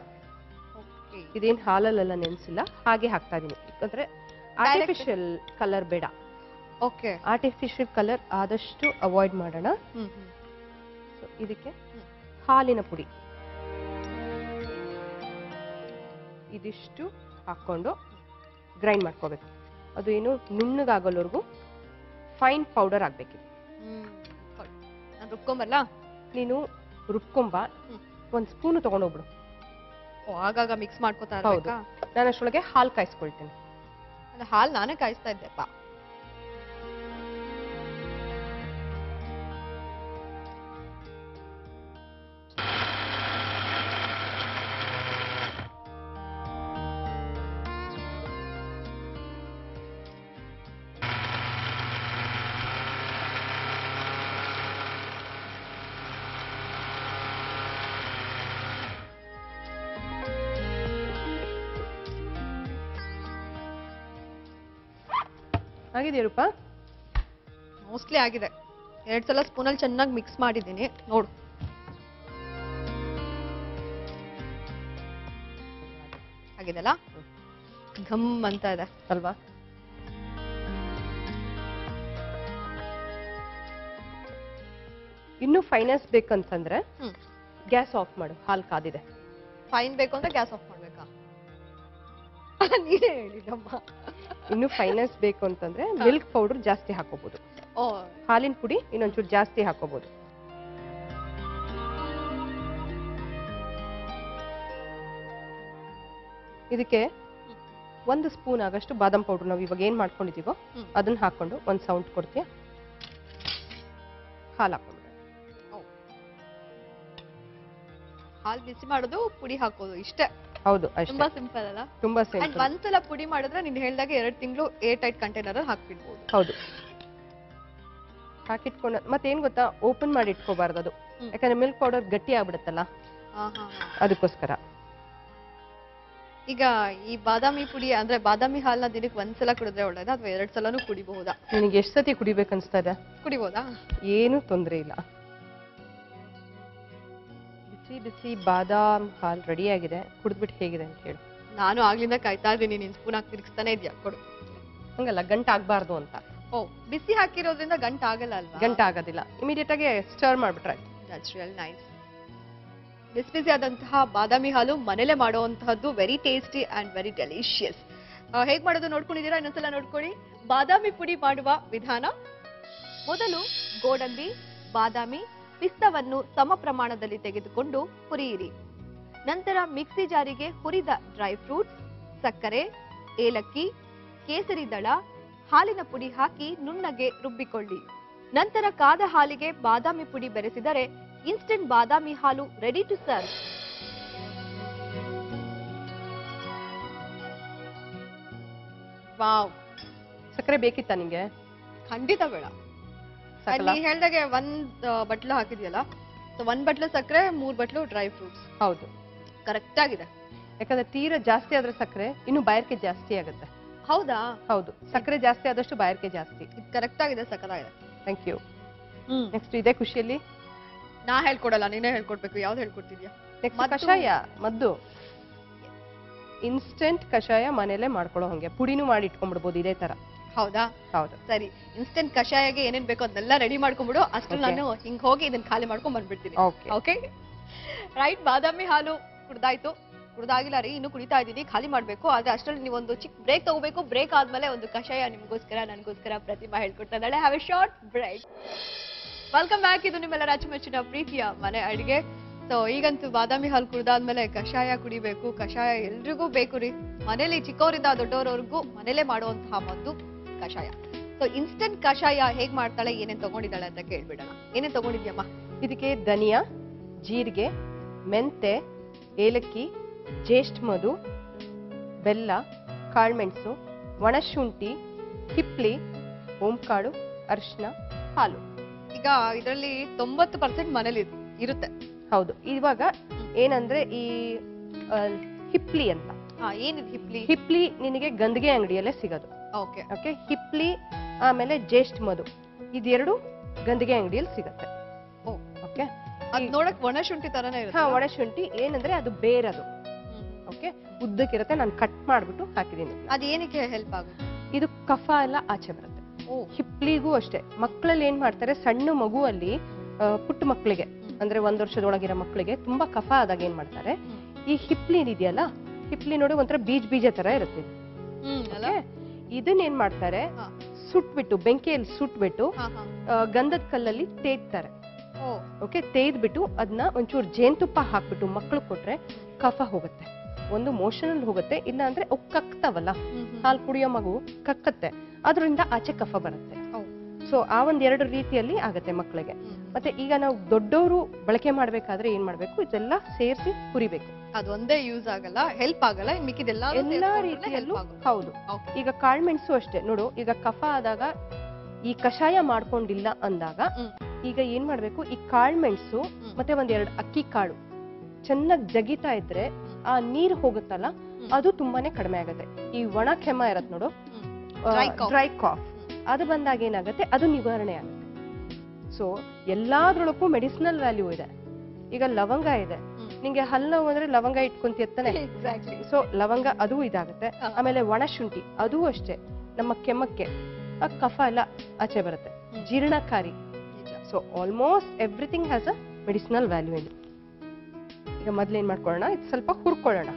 ಇದೇನ್ ಹಾಲಲ್ಲೆಲ್ಲ ನೆನ್ಸಿಲ್ಲ, ಹಾಗೆ ಹಾಕ್ತಾ ಇದೀನಿ. ಯಾಕಂದ್ರೆ ಆರ್ಟಿಫಿಷಿಯಲ್ ಕಲರ್ ಬೇಡ. ಓಕೆ, ಆರ್ಟಿಫಿಷಿಯಲ್ ಕಲರ್ ಆದಷ್ಟು ಅವಾಯ್ಡ್ ಮಾಡೋಣ. ಇದಕ್ಕೆ ಹಾಲಿನ ಪುಡಿ ಇದಿಷ್ಟು ಹಾಕೊಂಡು ಗ್ರೈಂಡ್ ಮಾಡ್ಕೋಬೇಕು. ಅದು ಏನು ನುಣ್ಣಗಾಗೋವರೆಗೂ ಫೈನ್ ಪೌಡರ್ ಆಗ್ಬೇಕಿದೆ. ರುಬ್ಕೊಂಬಲ್ಲ, ನೀನು ರುಬ್ಕೊಂಬ, ಒಂದ್ ಸ್ಪೂನ್ ತಗೊಂಡೋಗ್ಬಿಡು. ಆಗಾಗ ಮಿಕ್ಸ್ ಮಾಡ್ಕೋತಾ. ಹೌದು. ನಾನು ಅಷ್ಟೊಳಗೆ ಹಾಲು ಕಾಯಿಸ್ಕೊಳ್ತೀನಿ. ಹಾಲು ನಾನೇ ಕಾಯಿಸ್ತಾ ಇದ್ದೆಪ್ಪ. ಆಗಿದೆಯಾ ರೂಪ? ಮೋಸ್ಟ್ಲಿ ಆಗಿದೆ. 2 ಸಲ ಸ್ಪೂನಲ್ಲಿ ಚೆನ್ನಾಗಿ ಮಿಕ್ಸ್ ಮಾಡಿದ್ದೀನಿ ನೋಡು. ಆಗಿದೆಲ್ಲ, ಘಮ್ ಅಂತ ಇದೆ ಅಲ್ವಾ? ಇನ್ನು ಫೈನೆಸ್ ಬೇಕಂತಂದ್ರೆ ಗ್ಯಾಸ್ ಆಫ್ ಮಾಡು. ಹಾಲು ಕಾದಿದೆ. ಫೈನ್ ಬೇಕು ಅಂದ್ರೆ ಗ್ಯಾಸ್ ಆಫ್ ಮಾಡ್ಬೇಕಾ? ನೀನೇ ಹೇಳಿದಮ್ಮ. ಇನ್ನು ಫೈನೆಸ್ ಬೇಕು ಅಂತಂದ್ರೆ ಮಿಲ್ಕ್ ಪೌಡರ್ ಜಾಸ್ತಿ ಹಾಕೋಬಹುದು. ಹಾಲಿನ ಪುಡಿ ಇನ್ನೊಂಚೂರು ಜಾಸ್ತಿ ಹಾಕೋಬಹುದು. ಇದಕ್ಕೆ 1 ಸ್ಪೂನ್ ಆಗಷ್ಟು ಬಾದಾಮ್ ಪೌಡರ್ ನಾವು ಇವಾಗ ಏನ್ ಮಾಡ್ಕೊಂಡಿದೀವೋ ಅದನ್ನ ಹಾಕೊಂಡು ಒಂದ್ ಸೌಂಡ್ ಕೊಡ್ತೀಯ. ಹಾಲು ಹಾಕೊಂಡ್ಬಿಡ. ಹಾಲು ಬಿಸಿ ಮಾಡೋದು, ಪುಡಿ ಹಾಕೋದು, ಇಷ್ಟೇ. ಹೌದು, ತುಂಬಾ ಸಿಂಪಲ್ ಅಲ್ಲ? ತುಂಬಾ ಸಿಂಪಲ್. ಒಂದ್ಸಲ ಪುಡಿ ಮಾಡಿದ್ರೆ ನೀನ್ ಹೇಳ್ದಾಗ 2 ತಿಂಗಳು ಏರ್ ಟೈಟ್ ಕಂಟೈನರ್ ಅಲ್ಲಿ ಹಾಕ್ಬಿಡ್ಬೋದು. ಹೌದು, ಹಾಕಿಟ್ಕೊಂಡ ಮತ್ತೇನ್ ಗೊತ್ತಾ, ಓಪನ್ ಮಾಡಿ ಇಟ್ಕೋಬಾರ್ದು ಅದು. ಯಾಕಂದ್ರೆ ಮಿಲ್ಕ್ ಪೌಡರ್ ಗಟ್ಟಿ ಆಗ್ಬಿಡುತ್ತಲ್ಲ, ಅದಕ್ಕೋಸ್ಕರ. ಈಗ ಈ ಬಾದಾಮಿ ಪುಡಿ ಅಂದ್ರೆ ಬಾದಾಮಿ ಹಾಲ್ನ ದಿನಕ್ಕೆ 1 ಸಲ ಕುಡಿದ್ರೆ ಒಳ್ಳೇದಾ ಅಥವಾ 2 ಸಲನೂ ಕುಡಿಬಹುದಾ? ನಿನಗೆ ಎಷ್ಟು ಸತಿ ಕುಡಿಬೇಕು ಅನ್ಸ್ತಾ ಇದೆ? ಕುಡಿಬಹುದಾ? ಏನು ತೊಂದರೆ ಇಲ್ಲ. ಬಿಸಿ ಬಿಸಿ ಬಾದಾಮ್ ಹಾಲ್ ರೆಡಿ ಆಗಿದೆ. ಕುಡಿದ್ಬಿಟ್ಟು ಹೇಗಿದೆ ಅಂತ ಹೇಳು. ನಾನು ಆಗ್ಲಿಂದ ಕಾಯ್ತಾ ಇದ್ದೀನಿ, ನೀನ್ ಸ್ಪೂನ್ ಹಾಕಿ ತಿರ್ಗಿಸ್ತಾನೆ ಇದೆಯಾ. ಕೊಡು. ಹಂಗಲ್ಲ, ಗಂಟಾಗಬಾರ್ದು ಅಂತ. ಬಿಸಿ ಹಾಕಿರೋದ್ರಿಂದ ಗಂಟ ಆಗಲ್ಲ ಅಲ್ವಾ? ಗಂಟ ಆಗೋದಿಲ್ಲ. ಇಮಿಡಿಯೇಟ್ ಆಗಿ ಸ್ಟರ್ ಮಾಡ್ಬಿಟ್ರೆ. That's real nice. ಬಿಸಿ ಬಿಸಿ ಆದಂತಹ ಬಾದಾಮಿ ಹಾಲು ಮನೇಲೆ ಮಾಡುವಂತಹದ್ದು very tasty and very delicious. ಹೇಗ್ ಮಾಡೋದು ನೋಡ್ಕೊಂಡಿದ್ದೀರಾ? ಇನ್ನೊಂದ್ಸಲ ನೋಡ್ಕೊಳ್ಳಿ. ಬಾದಾಮಿ ಪುಡಿ ಮಾಡುವ ವಿಧಾನ. ಮೊದಲು ಗೋಡಂಬಿ, ಬಾದಾಮಿ, ಪಿಸ್ತವನ್ನು ಸಮ ಪ್ರಮಾಣದಲ್ಲಿ ತೆಗೆದುಕೊಂಡು ಹುರಿಯಿರಿ. ನಂತರ ಮಿಕ್ಸಿ ಜಾರಿಗೆ ಹುರಿದ ಡ್ರೈ ಫ್ರೂಟ್ಸ್, ಸಕ್ಕರೆ, ಏಲಕ್ಕಿ, ಕೇಸರಿ ದಳ, ಹಾಲಿನ ಪುಡಿ ಹಾಕಿ ನುಣ್ಣಗೆ ರುಬ್ಬಿಕೊಳ್ಳಿ. ನಂತರ ಕಾದ ಹಾಲಿಗೆ ಬಾದಾಮಿ ಪುಡಿ ಬೆರೆಸಿದರೆ ಇನ್ಸ್ಟೆಂಟ್ ಬಾದಾಮಿ ಹಾಲು ರೆಡಿ ಟು ಸರ್ವ್. ವಾವ್, ಸಕ್ಕರೆ ಬೇಕಿತ್ತಾ ನಿಂಗೆ? ಖಂಡಿತ ಬೇಡ. ಸಾಕಲ್ಲ? ನೀ ಹೇಳ್ದಾಗೆ ಒಂದ್ ಬಟ್ಲು ಹಾಕಿದ್ಯಲ್ಲ, ಸೊ 1 ಬಟ್ಲು ಸಕ್ಕರೆ, 3 ಬಟ್ಲು ಡ್ರೈ ಫ್ರೂಟ್ಸ್. ಹೌದು, ಕರೆಕ್ಟ್ ಆಗಿದೆ. ಯಾಕಂದ್ರೆ ತೀರಾ ಜಾಸ್ತಿ ಆದ್ರೆ ಸಕ್ಕರೆ ಇನ್ನು ಬಾಯಾರಿಕೆ ಜಾಸ್ತಿ ಆಗುತ್ತೆ. ಹೌದಾ? ಹೌದು, ಸಕ್ಕರೆ ಜಾಸ್ತಿ ಆದಷ್ಟು ಬಾಯಾರಿಕೆ ಜಾಸ್ತಿ. ಇದು ಕರೆಕ್ಟ್ ಆಗಿದೆ, ಸಕ್ಕತ್ತಾಗಿದೆ. Thank you. ನೆಕ್ಸ್ಟ್ ಇದೇ ಖುಷಿಯಲ್ಲಿ ನಾ ಹೇಳ್ಕೊಡಲ್ಲ, ನೀನೇ ಹೇಳ್ಕೊಡ್ಬೇಕು. ಯಾವ್ದು ಹೇಳ್ಕೊಡ್ತಿದ್ಯಾ? ನೆಕ್ಸ್ಟ್ ಕಷಾಯ, ಮದ್ದು. ಇನ್ಸ್ಟೆಂಟ್ ಕಷಾಯ ಮನೇಲೆ ಮಾಡ್ಕೊಳ್ಳೋ ಹಂಗೆ ಪುಡಿನೂ ಮಾಡಿ ಇಟ್ಕೊಂಡ್ಬಿಡ್ಬೋದು ಇದೇ ತರ. ಹೌದಾ? ಹೌದು. ಸರಿ, ಇನ್ಸ್ಟೆಂಟ್ ಕಷಾಯಗೆ ಏನೇನ್ ಬೇಕೋ ಅದನ್ನೆಲ್ಲ ರೆಡಿ ಮಾಡ್ಕೊಂಡ್ಬಿಡು. ಅಷ್ಟು ನಾನು ಹಿಂಗ್ ಹೋಗಿ ಇದನ್ನ ಖಾಲಿ ಮಾಡ್ಕೊಂಡ್ ಬಂದ್ಬಿಡ್ತೀನಿ. Okay right. ಬಾದಾಮಿ ಹಾಲು ಕುಡ್ದಾಯ್ತು. ಕುಡ್ದಾಗಿಲ್ಲ ರೀ, ಇನ್ನು ಕುಡಿತಾ ಇದ್ದೀನಿ, ಖಾಲಿ ಮಾಡ್ಬೇಕು. ಆದ್ರೆ ಅಷ್ಟರಲ್ಲಿ ನೀವೊಂದು ಚಿಕ್ಕ ಬ್ರೇಕ್ ತಗೋಬೇಕು. ಬ್ರೇಕ್ ಆದ್ಮೇಲೆ ಒಂದು ಕಷಾಯ ನಿಮ್ಗೋಸ್ಕರ, ನನಗೋಸ್ಕರ ಪ್ರತಿಮಾ ಹೇಳ್ಕೊಡ್ತಾ ಇದ್ದಾಳೆ. Have a short break. Welcome back. ಇದು ನಿಮ್ಮೆಲ್ಲರ ಅಚ್ಚುಮೆಚ್ಚಿನ ಪ್ರೀತಿಯ ಮನೆ ಅಡಿಗೆ. ಸೊ ಈಗಂತೂ ಬಾದಾಮಿ ಹಾಲು ಕುಡ್ದಾದ್ಮೇಲೆ ಕಷಾಯ ಕುಡಿಬೇಕು. ಕಷಾಯ ಎಲ್ರಿಗೂ ಬೇಕು ರೀ. ಮನೇಲಿ ಚಿಕ್ಕವರಿಂದ ದೊಡ್ಡವರವರೆಗೂ ಮನೇಲೆ ಮಾಡುವಂತಹ ಮದ್ದು ಕಷಾಯ. ಸೊ ಇನ್ಸ್ಟೆಂಟ್ ಕಷಾಯ ಹೇಗ್ ಮಾಡ್ತಾಳೆ, ಏನೇನ್ ತಗೊಂಡಿದ್ದಾಳೆ ಅಂತ ಕೇಳ್ಬಿಡೋಣ. ಏನೇನ್ ತಗೊಂಡಿದ್ಯಮ್ಮ? ಇದಕ್ಕೆ ಧನಿಯಾ, ಜೀರಿಗೆ, ಮೆಂತೆ, ಏಲಕ್ಕಿ, ಜೇಷ್ಠ ಮಧು, ಬೆಲ್ಲ, ಕಾಳ್ಮೆಣಸು, ಒಣಶುಂಠಿ, ಹಿಪ್ಲಿ, ಓಂಕಾಳು, ಅರಿಶಿನ, ಹಾಲು. ಈಗ ಇದರಲ್ಲಿ 90% ಮನೇಲಿ ಇರುತ್ತೆ. ಹೌದು. ಇವಾಗ ಏನಂದ್ರೆ ಈ ಹಿಪ್ಲಿ ಅಂತ. ಏನಿದೆ ಹಿಪ್ಲಿ? ಹಿಪ್ಲಿ ನಿನಗೆ ಗಂದಿಗೆ ಅಂಗಡಿಯಲ್ಲೇ ಸಿಗೋದು. Okay okay. ಹಿಪ್ಲಿ ಆಮೇಲೆ ಜೇಷ್ಠ ಮಧು ಇದೆರಡು ಗಂದಿಗೆ ಅಂಗಡಿಯಲ್ಲಿ ಸಿಗುತ್ತೆ. ಓಕೆ. ಅದ್ ನೋಡಕ್ ಒಣಶುಂಠಿ ತರನೇ ಇರುತ್ತೆ. ಒಣಶುಂಠಿ ಏನಂದ್ರೆ ಅದು ಬೇರದು. ಓಕೆ. ಉದ್ದಕ್ಕಿರುತ್ತೆ. ನಾನು ಕಟ್ ಮಾಡ್ಬಿಟ್ಟು ಹಾಕಿದೀನಿ. ಅದ್ ಏನಕ್ಕೆ ಹೆಲ್ಪ್ ಆಗುತ್ತೆ? ಇದು ಕಫ ಎಲ್ಲ ಆಚೆ ಬರುತ್ತೆ. ಹಿಪ್ಲಿಗೂ ಅಷ್ಟೇ. ಮಕ್ಕಳಲ್ಲಿ ಏನ್ ಮಾಡ್ತಾರೆ, ಸಣ್ಣ ಮಗುವಲ್ಲಿ ಪುಟ್ಟ ಮಕ್ಕಳಿಗೆ ಅಂದ್ರೆ 1 ವರ್ಷದೊಳಗಿರೋ ಮಕ್ಕಳಿಗೆ ತುಂಬಾ ಕಫ ಆದಾಗ ಏನ್ ಮಾಡ್ತಾರೆ, ಈ ಹಿಪ್ಲಿ ಇದೆಯಲ್ಲ, ಹಿಪ್ಲಿ ನೋಡಿ ಒಂಥರ ಬೀಜ ತರ ಇರುತ್ತೆ. ಇದನ್ನ ಏನ್ ಮಾಡ್ತಾರೆ, ಸುಟ್ಬಿಟ್ಟು ಬೆಂಕಿಯಲ್ಲಿ ಸುಟ್ಬಿಟ್ಟು ಗಂಧದ ಕಲ್ಲಲ್ಲಿ ತೇಯ್ತಾರೆ. ಓಕೆ. ತೇಯ್ದ್ಬಿಟ್ಟು ಅದನ್ನ ಒಂಚೂರು ಜೇನುತುಪ್ಪ ಹಾಕ್ಬಿಟ್ಟು ಮಕ್ಳು ಕೊಟ್ರೆ ಕಫ ಹೋಗುತ್ತೆ. ಒಂದು ಮೋಷನ್ ಅಲ್ಲಿ ಹೋಗುತ್ತೆ, ಇಲ್ಲ ಅಂದ್ರೆ ಅವು ಕಕ್ತಾವಲ್ಲ, ಹಾಲು ಕುಡಿಯೋ ಮಗು ಕಕ್ಕತ್ತೆ, ಅದರಿಂದ ಆಚೆ ಕಫ ಬರುತ್ತೆ. ಸೊ ಆ 1-2 ರೀತಿಯಲ್ಲಿ ಆಗತ್ತೆ ಮಕ್ಕಳಿಗೆ. ಮತ್ತೆ ಈಗ ನಾವು ದೊಡ್ಡವರು ಬಳಕೆ ಮಾಡ್ಬೇಕಾದ್ರೆ ಏನ್ ಮಾಡ್ಬೇಕು, ಇದೆಲ್ಲ ಸೇರಿಸಿ ಹುರಿಬೇಕು. ಅದೊಂದೇ ಯೂಸ್ ಆಗಲ್ಲ, ಹೆಲ್ಪ್ ಆಗಲ್ಲ, ಮಿಕ್ಕಿದೆಲ್ಲ ಎಲ್ಲಾ ರೀತಿಯಲ್ಲೂ. ಹೌದು. ಈಗ ಕಾಳ್ಮೆಣಸು ಅಷ್ಟೇ ನೋಡು. ಈಗ ಕಫ ಆದಾಗ ಈ ಕಷಾಯ ಮಾಡ್ಕೊಂಡಿಲ್ಲ ಅಂದಾಗ ಈಗ ಏನ್ ಮಾಡ್ಬೇಕು, ಈ ಕಾಳ್ಮೆಣಸು ಮತ್ತೆ 1-2 ಅಕ್ಕಿ ಕಾಳು ಚೆನ್ನಾಗಿ ಜಗಿತಾ ಇದ್ರೆ ಆ ನೀರ್ ಹೋಗುತ್ತಲ್ಲ, ಅದು ತುಂಬಾನೇ ಕಡಿಮೆ ಆಗುತ್ತೆ. ಈ ಒಣ ಕೆಮ್ಮ ಇರತ್ ನೋಡು, ಡ್ರೈ ಕಾಫ್, ಅದು ಬಂದಾಗ ಏನಾಗುತ್ತೆ, ಅದು ನಿವಾರಣೆ ಆಗುತ್ತೆ. ಸೊ ಎಲ್ಲಾದ್ರೊಳಕ್ಕೂ ಮೆಡಿಸಿನಲ್ ವ್ಯಾಲ್ಯೂ ಇದೆ. ಈಗ ಲವಂಗ ಇದೆ, ನಿಂಗೆ ಹಲ್ಲು ನೋವು ಅಂದ್ರೆ ಲವಂಗ ಇಟ್ಕೊಂತಿರ್ತಾನೆ. ಸೊ ಲವಂಗ ಅದು ಇದಾಗುತ್ತೆ. ಆಮೇಲೆ ಒಣಶುಂಠಿ ಅದು ಅಷ್ಟೇ, ನಮ್ಮ ಕೆಮ್ಮಕ್ಕೆ ಆ ಕಫ ಎಲ್ಲ ಆಚೆ ಬರುತ್ತೆ, ಜೀರ್ಣಕಾರಿ. So almost everything has a medicinal value ಇದೆ. ಈಗ ಮೊದ್ಲೇನ್ ಮಾಡ್ಕೊಳ್ಳೋಣ, ಇದು ಸ್ವಲ್ಪ ಹುರ್ಕೊಳ್ಳೋಣ.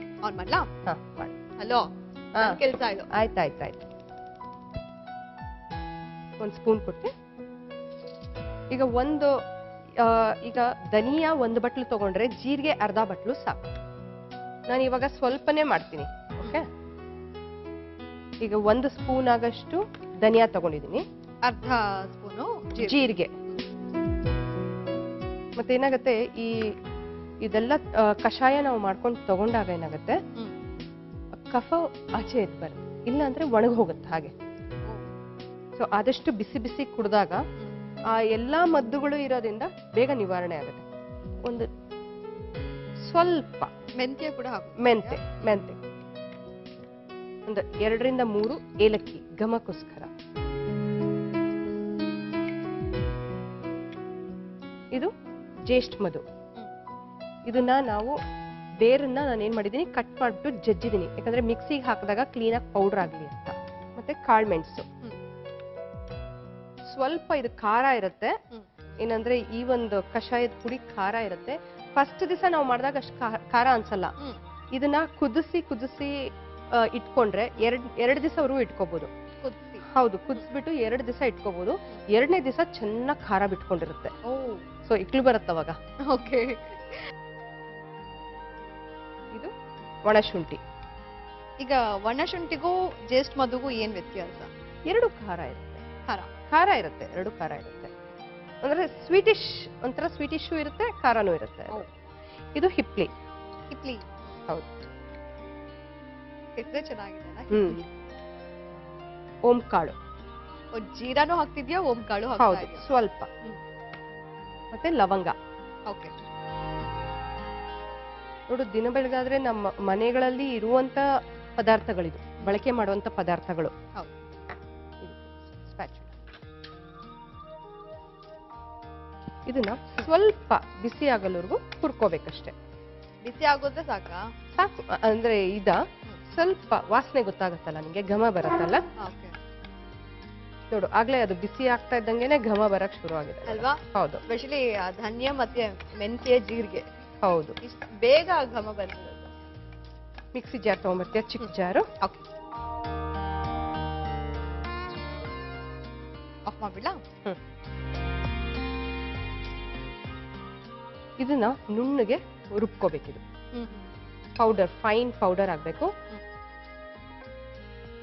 ಹಲೋ, ಕೆಲಸ ಇದು. ಆಯ್ತಾಯ್ತಾಯ್ತು. 1 ಸ್ಪೂನ್ ಕೊಟ್ಟೆ. ಈಗ ಈಗ ಧನಿಯಾ 1 ಬಟ್ಲು ತಗೊಂಡ್ರೆ ಜೀರಿಗೆ ಅರ್ಧ ಬಟ್ಲು ಸಾಕು. ನಾನು ಇವಾಗ ಸ್ವಲ್ಪನೇ ಮಾಡ್ತೀನಿ. ಓಕೆ. ಈಗ 1 ಸ್ಪೂನ್ ಆಗಷ್ಟು ಧನಿಯಾ ತಗೊಂಡಿದ್ದೀನಿ, ಅರ್ಧ ಸ್ಪೂನು ಜೀರಿಗೆ. ಮತ್ತೆ ಏನಾಗುತ್ತೆ, ಇದೆಲ್ಲ ಕಷಾಯ ನಾವು ಮಾಡ್ಕೊಂಡು ತಗೊಂಡಾಗ ಏನಾಗುತ್ತೆ, ಕಫ ಆಚೆ ಎದ್ಬಾರ್ದು, ಇಲ್ಲ ಅಂದ್ರೆ ಒಣಗಿ ಹೋಗುತ್ತೆ ಹಾಗೆ. ಸೊ ಆದಷ್ಟು ಬಿಸಿ ಬಿಸಿ ಕುಡಿದಾಗ ಆ ಎಲ್ಲಾ ಮದ್ದುಗಳು ಇರೋದ್ರಿಂದ ಬೇಗ ನಿವಾರಣೆ ಆಗುತ್ತೆ. ಒಂದು ಸ್ವಲ್ಪ ಮೆಂತ್ಯ ಕೂಡ ಹಾಕು. ಮೆಂತೆ ಒಂದು 2-3 ಏಲಕ್ಕಿ ಘಮಕ್ಕೋಸ್ಕರ. ಇದು ಜೇಷ್ಠ ಮಧು. ಇದನ್ನ ನಾವು ಬೇರನ್ನ ನಾನು ಏನ್ ಮಾಡಿದೀನಿ, ಕಟ್ ಮಾಡ್ಬಿಟ್ಟು ಜಜ್ಜಿದೀನಿ, ಯಾಕಂದ್ರೆ ಮಿಕ್ಸಿಗೆ ಹಾಕಿದಾಗ ಕ್ಲೀನ್ ಆಗಿ ಪೌಡರ್ ಆಗ್ಲಿ ಅಂತ. ಮತ್ತೆ ಕಾಳ್ಮೆಣಸು ಸ್ವಲ್ಪ, ಇದು ಖಾರ ಇರುತ್ತೆ. ಏನಂದ್ರೆ ಈ ಒಂದು ಕಷಾಯದ ಪುಡಿ ಖಾರ ಇರುತ್ತೆ. ಫಸ್ಟ್ ದಿವಸ ನಾವು ಮಾಡಿದಾಗ ಅಷ್ಟು ಖಾರ ಅನ್ಸಲ್ಲ. ಇದನ್ನ ಕುದಿಸಿ ಇಟ್ಕೊಂಡ್ರೆ ಎರಡು ದಿವಸವರೆಗೂ ಇಟ್ಕೋಬಹುದು. ಕುದಿಸಿ. ಹೌದು, ಕುದಿಸ್ಬಿಟ್ಟು 2 ದಿವಸ ಇಟ್ಕೋಬಹುದು. 2ನೇ ದಿವಸ ಚೆನ್ನಾಗಿ ಖಾರ ಬಿಟ್ಕೊಂಡಿರುತ್ತೆ. ಸೊ ಇಕ್ಳು ಬರುತ್ತೆ ಅವಾಗ. ಓಕೆ. ಇದು ಒಣಶುಂಠಿ. ಈಗ ಒಣಶುಂಠಿಗೂ ಜೇಸ್ಟ್ ಮಧುಗೂ ಏನ್ ವ್ಯತ್ಯಾಸ? ಎರಡು ಖಾರ ಇರುತ್ತೆ. ಖಾರ ಇರುತ್ತೆ, ಎರಡು ಖಾರ ಇರುತ್ತೆ. ಅಂದ್ರೆ ಸ್ವೀಟಿಶ್, ಒಂಥರ ಸ್ವೀಟಿಶು ಇರುತ್ತೆ, ಖಾರನೂ ಇರುತ್ತೆ. ಇದು ಹಿಪ್ಲಿ. ಹೌದು, ಹೆಸರೇ ಚೆನ್ನಾಗಿದೆ. ಓಂ ಕಾಳು. ಜೀರಾನು ಹಾಕ್ತಿದ್ಯಾ? ಓಂ ಕಾಳು ಹೌದು, ಸ್ವಲ್ಪ. ಮತ್ತೆ ಲವಂಗ. ಓಕೆ. ನೋಡು, ದಿನ ಬೆಳಗಾದ್ರೆ ನಮ್ಮ ಮನೆಗಳಲ್ಲಿ ಇರುವಂತ ಪದಾರ್ಥಗಳಿದು, ಬಳಕೆ ಮಾಡುವಂತ ಪದಾರ್ಥಗಳು. ಇದನ್ನ ಸ್ವಲ್ಪ ಬಿಸಿ ಆಗಲವರೆಗೂ ಹುರ್ಕೋಬೇಕಷ್ಟೆ. ಬಿಸಿ ಆಗೋದ್ರೆ ಸಾಕು. ಅಂದ್ರೆ ಸ್ವಲ್ಪ ವಾಸನೆ ಗೊತ್ತಾಗತ್ತಲ್ಲ ನಿಮ್ಗೆ, ಘಮ ಬರತ್ತಲ್ಲ. ನೋಡು, ಆಗ್ಲೇ ಅದು ಬಿಸಿ ಆಗ್ತಾ ಇದ್ದಂಗೆನೆ ಘಮ ಬರಕ್ ಶುರು ಆಗಿದೆ ಅಲ್ವಾ? ಹೌದು, ಸ್ಪೆಷಲಿ ಧನ್ಯ ಮತ್ತೆ ಮೆಂತ್ಯ ಜೀರಿಗೆ. ಹೌದು, ಬೇಗ ಘಮ ಬರ್ತದೆ. ಮಿಕ್ಸಿ ಜಾರ್ ತಗೊಂಡ್ಬರ್ತೀಯ, ಚಿಕ್ಕ ಜಾರು. ಆಫ್ ಮಾಡ್ಬಿಡ್ಲಾ? ಇದನ್ನ ನುಣ್ಣಗೆ ರುಬ್ಕೋಬೇಕಿದು. ಪೌಡರ್, ಫೈನ್ ಪೌಡರ್ ಆಗ್ಬೇಕು.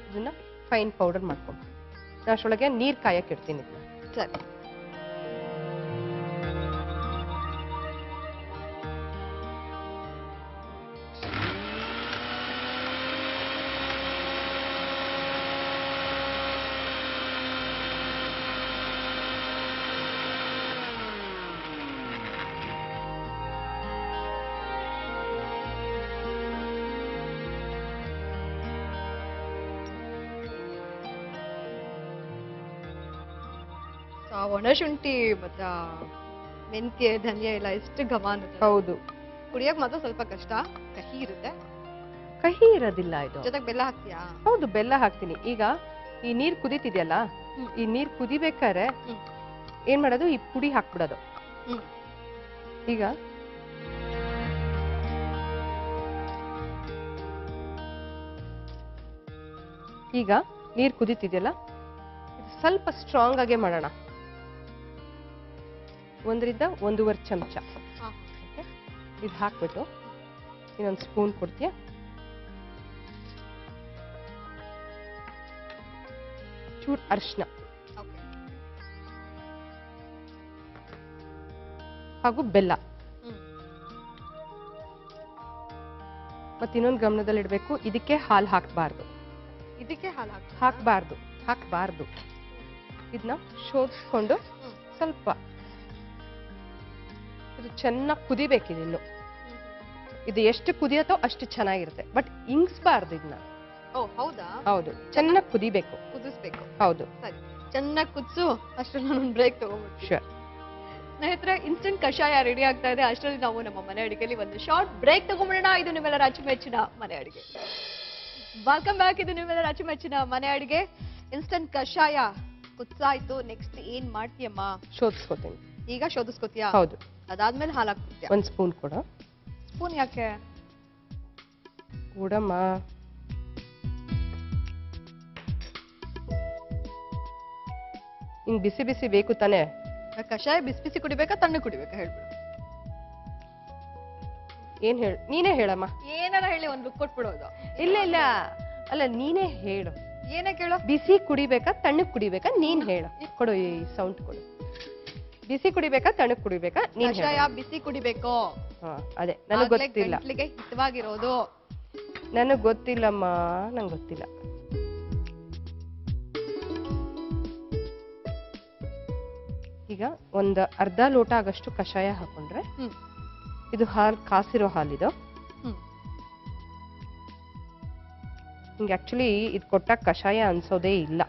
ಇದನ್ನ ಫೈನ್ ಪೌಡರ್ ಮಾಡ್ಕೊಂಡು ನಾನು ಅಷ್ಟೊಳಗೆ ನೀರ್ ಕಾಯಕ್ಕೆ ಇಡ್ತೀನಿ. ಸರಿ. ಒಣಶುಂಠಿ ಮತ್ತ ಮೆಂತ್ಯ ಧನ್ಯ ಎಲ್ಲ ಎಷ್ಟು ಘಮ ಅನ್ನುತ್ತೆ. ಹೌದು, ಕುಡಿಯಕ್ ಮಾತ್ರ ಸ್ವಲ್ಪ ಕಷ್ಟ, ಕಹಿ ಇರುತ್ತೆ. ಕಹಿ ಇರೋದಿಲ್ಲ ಇದು. ಜೊತೆಗೆ ಬೆಲ್ಲ ಹಾಕ್ತೀಯಾ? ಹೌದು, ಬೆಲ್ಲ ಹಾಕ್ತೀನಿ. ಈಗ ಈ ನೀರ್ ಕುದೀತಿದ್ಯಲ್ಲ, ಈ ನೀರ್ ಕುದಿಬೇಕಾದ್ರೆ ಏನ್ ಮಾಡೋದು, ಈ ಪುಡಿ ಹಾಕ್ಬಿಡೋದು. ಈಗ ನೀರ್ ಕುದೀತಿದ್ಯಲ್ಲ, ಸ್ವಲ್ಪ ಸ್ಟ್ರಾಂಗ್ ಆಗೇ ಮಾಡೋಣ. 1 ರಿಂದ 1.5 ಚಮಚ ಇದು ಹಾಕ್ಬಿಟ್ಟು ಇನ್ನೊಂದು ಸ್ಪೂನ್ ಕೊಡ್ತೀಯ. ಚೂರ್ ಅರಿಶಿನ ಹಾಗೂ ಬೆಲ್ಲ. ಮತ್ತೆ ಇನ್ನೊಂದು ಗಮನದಲ್ಲಿ ಇಡಬೇಕು, ಇದಕ್ಕೆ ಹಾಲು ಹಾಕಬಾರ್ದು. ಇದಕ್ಕೆ ಹಾಲು ಹಾಕಬಾರ್ದು. ಇದನ್ನ ಶೋಧಿಸ್ಕೊಂಡು ಸ್ವಲ್ಪ ಇದು ಚೆನ್ನಾಗಿ ಕುದಿಬೇಕಿದೆ. ಇನ್ನು ಇದು ಎಷ್ಟು ಕುದಿಯತ್ತೋ ಅಷ್ಟು ಚೆನ್ನಾಗಿರುತ್ತೆ, ಬಟ್ ಇಂಗಿಸ್ಬಾರ್ದು ಇದನ್ನ. ಹೌದಾ? ಹೌದು, ಚೆನ್ನಾಗಿ ಕುದಿಬೇಕು, ಕುದಿಸ್ಬೇಕು. ಹೌದು, ಸರಿ, ಚೆನ್ನಾಗಿ ಕುದಿಸು. ಅಷ್ಟರಲ್ಲಿ ನಾನು ಬ್ರೇಕ್ ತಗೊಂಡ್ಬಿಟ್ಟು. ಶೂರ್. ಸ್ನೇಹಿತರೆ, ಇನ್ಸ್ಟೆಂಟ್ ಕಷಾಯ ರೆಡಿ ಆಗ್ತಾ ಇದೆ. ಅಷ್ಟರಲ್ಲಿ ನಾವು ನಮ್ಮ ಮನೆ ಅಡಿಗೆಯಲ್ಲಿ ಒಂದು ಶಾರ್ಟ್ ಬ್ರೇಕ್ ತಗೊಂಡ್ಬಿಡೋಣ. ಇದು ನಿಮ್ಮೆಲ್ಲರ ಅಚ್ಚುಮೆಚ್ಚಿನ ಮನೆ ಅಡಿಗೆ. Welcome back. ಇದು ನಿಮ್ಮೆಲ್ಲರ ಅಚ್ಚುಮೆಚ್ಚಿನ ಮನೆ ಅಡಿಗೆ. ಇನ್ಸ್ಟೆಂಟ್ ಕಷಾಯ ಕುದಿಸಾಯ್ತು. ನೆಕ್ಸ್ಟ್ ಏನ್ ಮಾಡ್ತೀಯಮ್ಮ? ಶೋಧಿಸ್ಕೋತೀನಿ. ಈಗ ಶೋಧಿಸ್ಕೋತೀಯಾ? ಹೌದು. ಅದಾದ್ಮೇಲೆ ಹಾಲು ಹಾಕ್ತೀಯಾ? 1 ಸ್ಪೂನ್ ಕೊಡು. ಸ್ಪೂನ್ ಯಾಕೆ? ಕೊಡಮ್ಮ. ಹಿಂಗ್ ಬಿಸಿ ಬಿಸಿ ಬೇಕು ತಾನೆ? ಕಷಾಯ ಬಿಸಿ ಬಿಸಿ ಕುಡಿಬೇಕಾ ತಣ್ಣಗೆ ಕುಡಿಬೇಕಾ ಹೇಳ್ಬಿಡು. ಏನ್ ಹೇಳು, ನೀನೇ ಹೇಳಮ್ಮ. ಏನಾರ ಹೇಳಿ ಒಂದು ಲುಕ್ ಕೊಟ್ಬಿಡೋದು. ಇಲ್ಲ ಅಲ್ಲ, ನೀನೇ ಹೇಳು. ಏನೇ ಕೇಳು? ಬಿಸಿ ಕುಡಿಬೇಕಾ ತಣ್ಣಗ್ ಕುಡಿಬೇಕಾ ನೀನ್ ಹೇಳು. ಕೊಡು, ಈ ಸೌಂಡ್ ಕೊಡು. ಬಿಸಿ ಕುಡಿಬೇಕಾ ತಣ್ಣಗ್ ಕುಡಿಬೇಕಾ ನೀನ್ ಹೇಳು. ಕಷಾಯ ಬಿಸಿ ಕುಡಿಬೇಕು. ಅದೇ ನನಗ್ ಗೊತ್ತಿಲ್ಲ. ಗಂಟ್ಲಿಗೆ ಹಿತವಾಗಿರೋದು. ನನಗ್ ಗೊತ್ತಿಲ್ಲಮ್ಮ, ನಂಗೆ ಗೊತ್ತಿಲ್ಲ. ಈಗ ಒಂದು ಅರ್ಧ ಲೋಟ ಆಗಷ್ಟು ಕಷಾಯ ಹಾಕೊಂಡ್ರೆ, ಇದು ಹಾಲು, ಕಾಸಿರೋ ಹಾಲಿದು. ಹಿಂಗೆ ಆಕ್ಚುಲಿ ಇದು ಕೊಟ್ಟಾಗ ಕಷಾಯ ಅನ್ಸೋದೇ ಇಲ್ಲ.